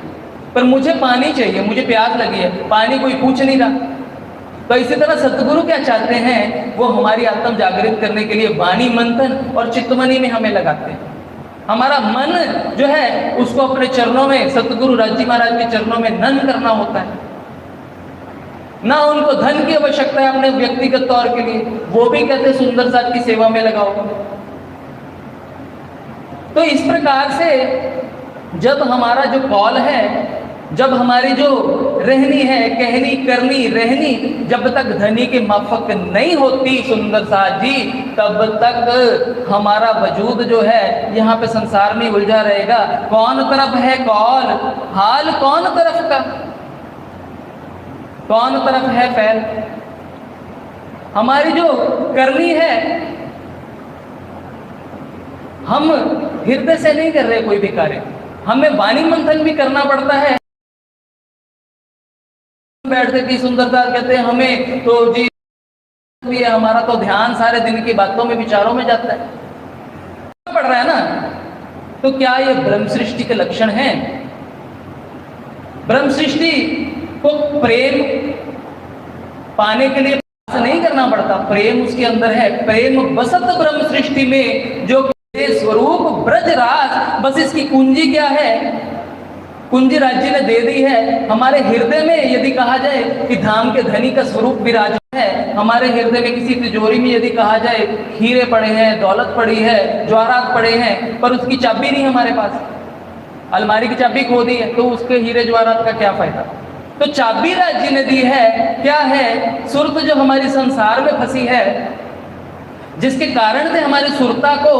पर मुझे पानी चाहिए, मुझे प्यास लगी है, पानी कोई पूछ नहीं रहा। तो इसी तरह सतगुरु क्या चाहते हैं, वो हमारी आत्म जागृत करने के लिए वाणी मंथन और चितवनी में हमें लगाते हैं। हमारा मन जो है उसको अपने चरणों में, सतगुरु राजी महाराज के चरणों में नन करना होता है। ना उनको धन की आवश्यकता है अपने व्यक्तिगत तौर के लिए, वो भी कहते सुंदर साथ की सेवा में लगाओ। तो इस प्रकार से जब हमारा जो कॉल है, जब हमारी जो रहनी है, कहनी करनी रहनी, जब तक धनी के माफक नहीं होती सुंदर साथ जी, तब तक हमारा वजूद जो है यहाँ पे संसार में उलझा रहेगा। कौन तरफ है कॉल, हाल कौन तरफ का, कौन तरफ है फैल। हमारी जो करनी है, हम हृदय से नहीं कर रहे कोई भी कार्य, हमें वाणी मंथन भी करना पड़ता है। बैठते की सुंदरता कहते हैं हमें तो जी, हमारा तो ध्यान सारे दिन की बातों में, विचारों में जाता है, पड़ रहा है ना। तो क्या ये ब्रह्म सृष्टि के लक्षण हैं? ब्रह्म सृष्टि को प्रेम पाने के लिए नहीं करना पड़ता, प्रेम उसके अंदर है। प्रेम बसत ब्रह्म सृष्टि में, जो स्वरूप ब्रजराज, बस इसकी कुंजी क्या है? कुंजी राज्य ने दे दी है हमारे हृदय में। यदि कहा जाए कि धाम के धनी का स्वरूप विराज है हमारे हृदय में, किसी तिजोरी में यदि कहा जाए हीरे पड़े हैं, दौलत पड़ी है, जवाहरात पड़े हैं, पर उसकी चाबी नहीं हमारे पास, अलमारी की चाबी खो दी है, तो उसके हीरे जवाहरात का क्या फायदा? तो चाबी राज्य ने दी है, क्या है? सुरत जो हमारी संसार में फंसी है, जिसके कारण से हमारी सुरता को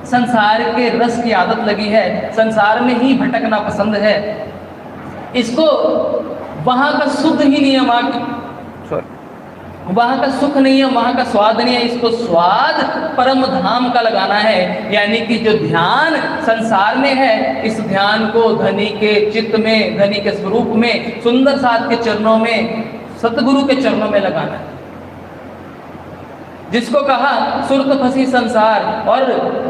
संसार के रस की आदत लगी है, संसार में ही भटकना पसंद है। इसको वहां का सुख ही नहीं है, वहां का सुख नहीं है, वहां का स्वाद नहीं है, इसको स्वाद परम धाम का लगाना है। यानी कि जो ध्यान संसार में है, इस ध्यान को धनी के चित्त में, धनी के स्वरूप में, सुंदर साथ के चरणों में, सतगुरु के चरणों में लगाना है। जिसको कहा सुरत फंसी संसार, और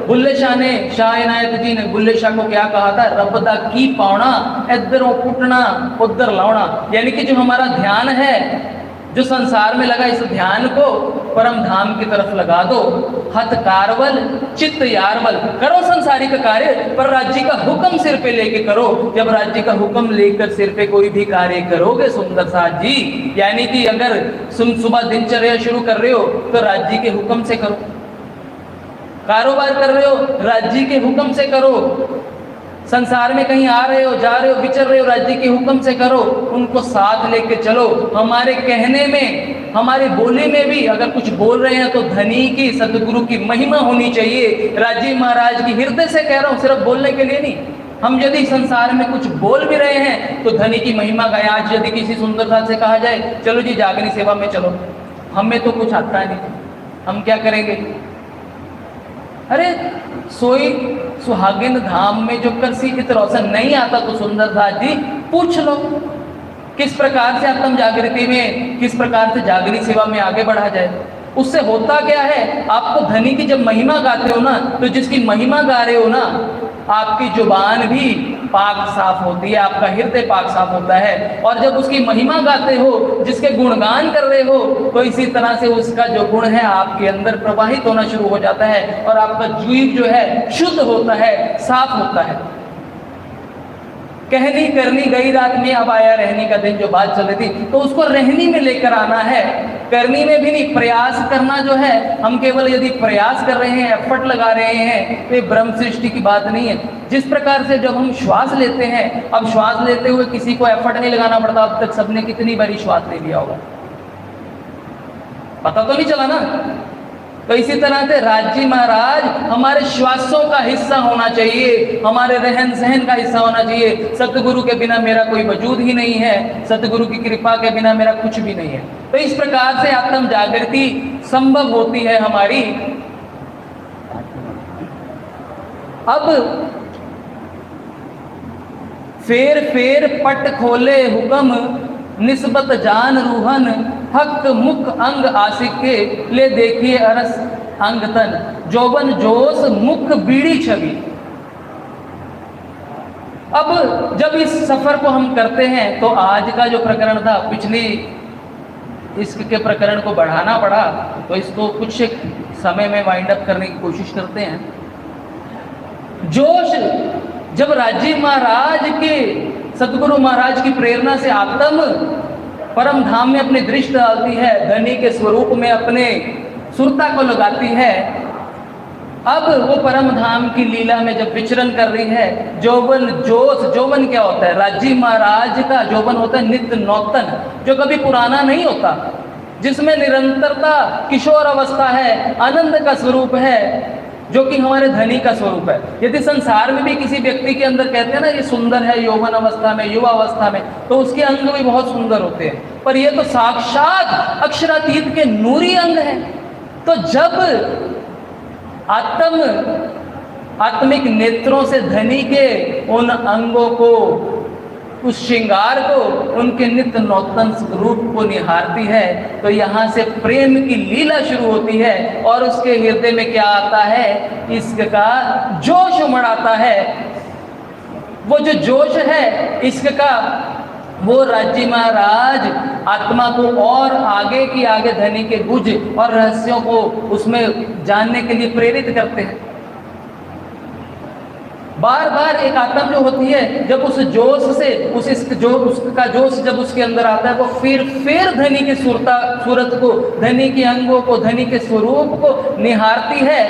बुल्ले शाह ने, शाह इनायत जी ने बुल्ले शाह को क्या कहा था? रब दा की पाउना, इधरों कुटना उधर लाउना। यानी कि जो हमारा ध्यान है, जो संसार में लगा, इस ध्यान को परम धाम की तरफ लगा दो। हथ कारवल चित्त यारवल, करो संसारिक कार्य पर राज्य का हुक्म सिर पे लेके करो। जब राज्य का हुक्म लेकर सिर पे कोई भी कार्य करोगे सुंदर साथ जी, यानी कि अगर सुबह दिनचर्या शुरू कर रहे हो तो राज्य के हुक्म से करो, कारोबार कर रहे हो राज्य के हुक्म से करो, संसार में कहीं आ रहे हो, जा रहे हो, विचर रहे हो, राज्य के हुक्म से करो, उनको साथ लेके चलो। हमारे कहने में, हमारी बोली में भी अगर कुछ बोल रहे हैं तो धनी की, सतगुरु की महिमा होनी चाहिए। राजी महाराज की हृदय से कह रहा हूँ, सिर्फ बोलने के लिए नहीं। हम यदि संसार में कुछ बोल भी रहे हैं तो धनी की महिमा गाए। आज यदि किसी सुंदरता से कहा जाए चलो जी जागनी सेवा में चलो, हमें तो कुछ आता नहीं, हम क्या करेंगे? अरे सोई सुहागिन धाम में जो करसी इत रोशन नहीं आता तो सुंदरदास जी पूछ लो किस प्रकार से आत्म जागृति में, किस प्रकार से जागृति सेवा में आगे बढ़ा जाए। उससे होता क्या है, आपको धनी की जब महिमा गाते हो ना, तो जिसकी महिमा गा रहे हो ना, आपकी जुबान भी पाक साफ होती है, आपका हृदय पाक साफ होता है। और जब उसकी महिमा गाते हो, जिसके गुणगान कर रहे हो, तो इसी तरह से उसका जो गुण है आपके अंदर प्रवाहित होना शुरू हो जाता है और आपका जीव जो है शुद्ध होता है, साफ होता है। कहनी करनी गई रात में, अब आया रहनी का दिन, जो बात चल रही थी। तो उसको रहनी में लेकर आना है, करनी में भी नहीं। प्रयास करना जो है, हम केवल यदि प्रयास कर रहे हैं, एफर्ट लगा रहे हैं, तो ये ब्रह्म सृष्टि की बात नहीं है। जिस प्रकार से जब हम श्वास लेते हैं, अब श्वास लेते हुए किसी को एफर्ट नहीं लगाना पड़ता। अब तक सबने कितनी बारी श्वास ले लिया होगा, पता तो नहीं चला ना। तो इसी तरह से राजी महाराज हमारे श्वासों का हिस्सा होना चाहिए, हमारे रहन सहन का हिस्सा होना चाहिए। सतगुरु के बिना मेरा कोई वजूद ही नहीं है, सतगुरु की कृपा के बिना मेरा कुछ भी नहीं है। तो इस प्रकार से आत्म जागृति संभव होती है हमारी। अब फेर फेर पट खोले हुक्म, निस्बत जान रूहन, हक मुख अंग आशिक के, ले देखिए अरस अंग तन, जोबन जोश मुख बीड़ी छवि। अब जब इस सफर को हम करते हैं, तो आज का जो प्रकरण था, पिछली इश्क के प्रकरण को बढ़ाना पड़ा, तो इसको कुछ समय में वाइंड अप करने की कोशिश करते हैं। जोश जब राजीव महाराज के, सतगुरु महाराज की प्रेरणा से आत्म परम धाम में अपनी दृष्टि डालती है, धनी के स्वरूप में अपने सुरता को लगाती है, अब वो परम धाम की लीला में जब विचरण कर रही है, जोबन जोश, जोबन क्या होता है? राजीव महाराज का जोबन होता है नित्य नौतन, जो कभी पुराना नहीं होता, जिसमें निरंतरता किशोर अवस्था है, आनंद का स्वरूप है, जो कि हमारे धनी का स्वरूप है। यदि संसार में भी किसी व्यक्ति के अंदर कहते हैं ना ये सुंदर है, यौवन अवस्था में, युवा अवस्था में, तो उसके अंग भी बहुत सुंदर होते हैं, पर ये तो साक्षात अक्षरातीत के नूरी अंग हैं। तो जब आत्मिक नेत्रों से धनी के उन अंगों को, उस श्रृंगार को, उनके नित्य नौतन रूप को निहारती है, तो यहाँ से प्रेम की लीला शुरू होती है। और उसके हृदय में क्या आता है? इश्क का जोश उमड़ आता है। वो जो जोश है इश्क का, वो राजी महाराज आत्मा को और आगे की आगे धनी के गुज और रहस्यों को उसमें जानने के लिए प्रेरित करते हैं। बार बार एक आत्मा जो होती है, जब उस जोश से, उस इश्क जो उसका जोश जब उसके अंदर आता है, वो फिर धनी की सूरत को, धनी के अंगों को, धनी के स्वरूप को निहारती है।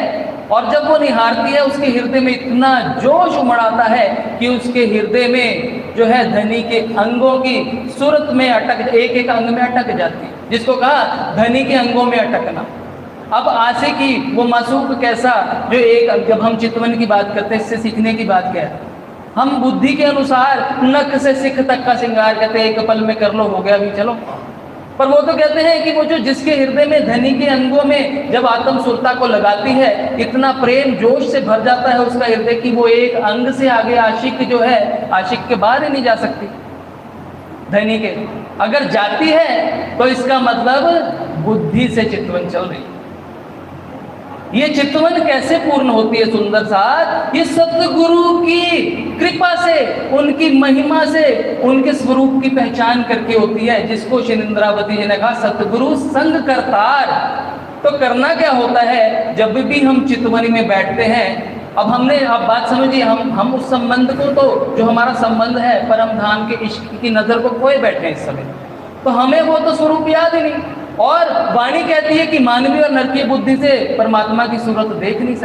और जब वो निहारती है, उसके हृदय में इतना जोश उमड़ आता है कि उसके हृदय में जो है धनी के अंगों की सूरत में एक एक अंग में अटक जाती है, जिसको कहा धनी के अंगों में अटकना। अब आशिकी वो मासूक कैसा, जो एक, जब हम चितवन की बात करते हैं, इससे सीखने की बात क्या है? हम बुद्धि के अनुसार नख से सिख तक का श्रृंगार कहते हैं, एक पल में कर लो, हो गया भी, चलो। पर वो तो कहते हैं कि वो जो जिसके हृदय में धनी के अंगों में जब आत्म सुरता को लगाती है, इतना प्रेम जोश से भर जाता है उसका हृदय कि वो एक अंग से आगे आशिक जो है, आशिक के बाहर ही नहीं जा सकती धनी के। अगर जाती है तो इसका मतलब बुद्धि से चितवन चल रही। ये चितवन कैसे पूर्ण होती है? सुंदर साथ, ये सतगुरु की कृपा से, उनकी महिमा से, उनके स्वरूप की पहचान करके होती है, जिसको शिनिंद्रावती जी ने कहा सतगुरु संग करतार। तो करना क्या होता है? जब भी हम चितवनी में बैठते हैं, अब बात समझिए, हम उस संबंध को, तो जो हमारा संबंध है परम धाम के इश्क की नजर को खोए बैठे हैं इस समय, तो हमें वो तो स्वरूप याद ही नहीं। और वाणी कहती है कि मानवीय और नरकीय बुद्धि से परमात्मा की सूरत देख नहीं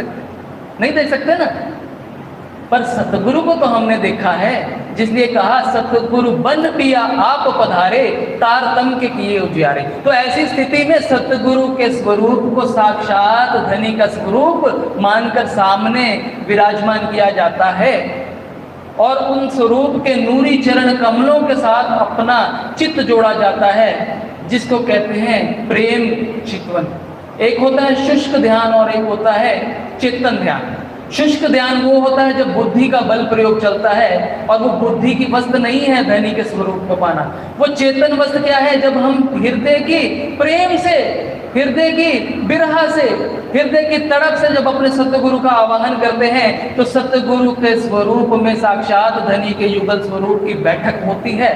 सकते ना। पर सतगुरु को तो हमने देखा है, जिसलिए कहा सतगुरु बन पिया आप पधारे, तारतम के किए उजियारे। तो ऐसी स्थिति में सतगुरु के स्वरूप को साक्षात धनी का स्वरूप मानकर सामने विराजमान किया जाता है, और उन स्वरूप के नूरी चरण कमलों के साथ अपना चित्त जोड़ा जाता है, जिसको कहते हैं प्रेम चितवन। एक होता है शुष्क ध्यान और एक होता है चेतन ध्यान। शुष्क ध्यान वो होता है जब बुद्धि का बल प्रयोग चलता है, और वो बुद्धि की वस्तु नहीं है धनी के स्वरूप को पाना। वो चेतन वस्तु क्या है? जब हम हृदय की प्रेम से, हृदय की बिरहा से, हृदय की तड़प से जब अपने सतगुरु का आवाहन करते हैं, तो सतगुरु के स्वरूप में साक्षात धनी के युगल स्वरूप की बैठक होती है।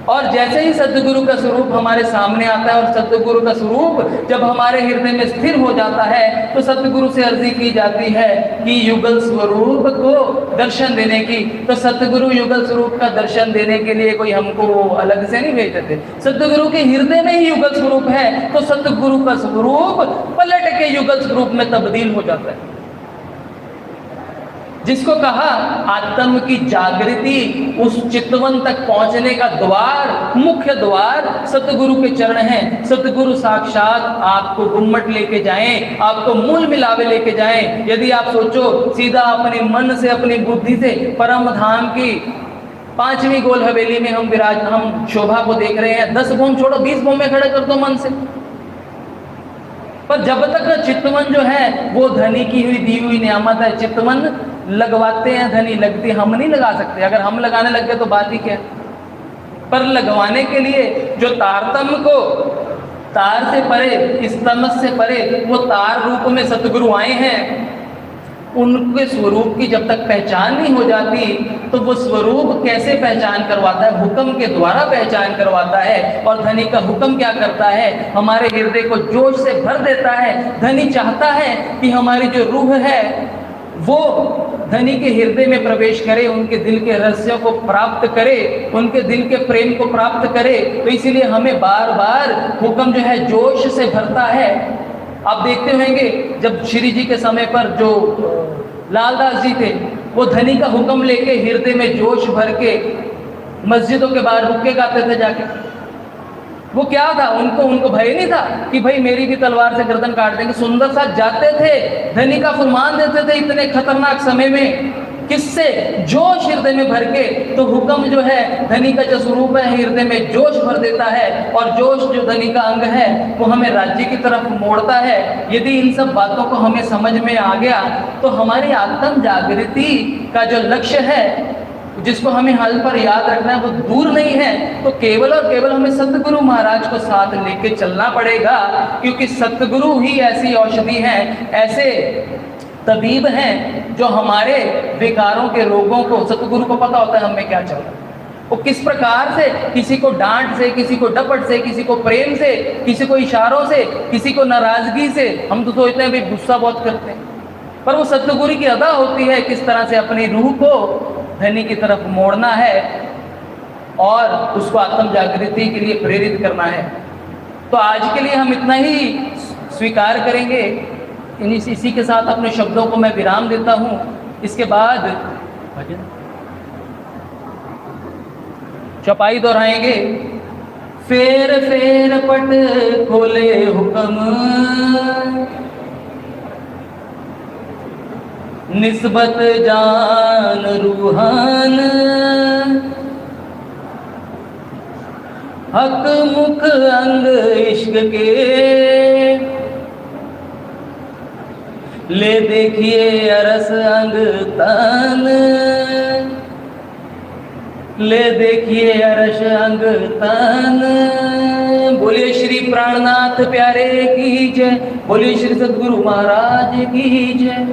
और जैसे ही सद्गुरु का स्वरूप हमारे सामने आता है और सद्गुरु का स्वरूप जब हमारे हृदय में स्थिर हो जाता है तो सद्गुरु से अर्जी की जाती है कि युगल स्वरूप को दर्शन देने की। तो सद्गुरु युगल स्वरूप का दर्शन देने के लिए कोई हमको अलग से नहीं भेजते थे, सद्गुरु के हृदय में ही युगल स्वरूप है, तो सद्गुरु का स्वरूप पलट के युगल स्वरूप में तब्दील हो जाता है। जिसको कहा आत्म की जागृति, उस चितवन तक पहुंचने का द्वार, मुख्य द्वार सतगुरु के चरण हैं। सतगुरु साक्षात आपको गुम्मट लेके जाएं, आपको मूल मिलावे लेके जाएं। यदि आप सोचो सीधा अपने मन से, अपनी बुद्धि से परम धाम की 5वीं गोल हवेली में हम शोभा को देख रहे हैं, 10 बोम छोड़ो 20 बोम में खड़े कर दो मन से। पर जब तक चितवन जो है वो धनी की हुई दी हुई नियामत है, चितवन लगवाते हैं धनी, लगती हम नहीं लगा सकते। अगर हम लगाने लग गए तो बात ही क्या। पर लगवाने के लिए जो तारतम्य को तार से परे, स्तमस से परे वो तार रूप में सतगुरु आए हैं, उनके स्वरूप की जब तक पहचान नहीं हो जाती तो वो स्वरूप कैसे पहचान करवाता है? हुक्म के द्वारा पहचान करवाता है। और धनी का हुक्म क्या करता है? हमारे हृदय को जोश से भर देता है। धनी चाहता है कि हमारी जो रूह है वो धनी के हृदय में प्रवेश करे, उनके दिल के रहस्यों को प्राप्त करे, उनके दिल के प्रेम को प्राप्त करे। तो इसीलिए हमें बार बार हुक्म जो है जोश से भरता है। आप देखते होंगे जब श्री जी के समय पर जो लालदास जी थे, वो धनी का हुक्म लेके हृदय में जोश भर के मस्जिदों के बाहर रुक के गाते थे जाके। वो क्या था? उनको भय नहीं था कि भाई मेरी भी तलवार से गर्दन काट देंगे। सुंदर साथ जाते थे, धनी का फरमान देते थे इतने खतरनाक समय में। किससे? जोश हृदय में भर के। तो हुक्म जो है धनी का जो स्वरूप है हृदय में जोश भर देता है, और जोश जो धनी का अंग है वो हमें राज्य की तरफ मोड़ता है। यदि इन सब बातों को हमें समझ में आ गया तो हमारी आत्म जागृति का जो लक्ष्य है जिसको हमें हल पर याद रखना है वो दूर नहीं है। तो केवल और केवल हमें सतगुरु महाराज को साथ लेके चलना पड़ेगा, क्योंकि सतगुरु ही ऐसी औषधि हैं, ऐसे तबीब हैं जो हमारे विकारों के रोगों को, सतगुरु को पता होता है हमें क्या चल रहा है। वो किस प्रकार से किसी को डांट से, किसी को डपट से, किसी को प्रेम से, किसी को इशारों से, किसी को नाराजगी से, हम तो सोचते हैं भाई गुस्सा बहुत करते हैं, पर वो सतगुरु की अदा होती है किस तरह से अपनी रूह को धनी की तरफ मोड़ना है और उसको आत्म जागृति के लिए प्रेरित करना है। तो आज के लिए हम इतना ही स्वीकार करेंगे। इसी के साथ अपने शब्दों को मैं विराम देता हूँ। इसके बाद चौपाई दोहराएंगे। फेर फेर पट खोले हुक्म, निस्बत जान रूहान, हक मुख अंग इश्क के, ले देखिए अरस अंग तन, ले देखिए अरस अंग तन। बोलिए श्री प्राणनाथ प्यारे की जय, बोलिए श्री सद्गुरु महाराज की जय।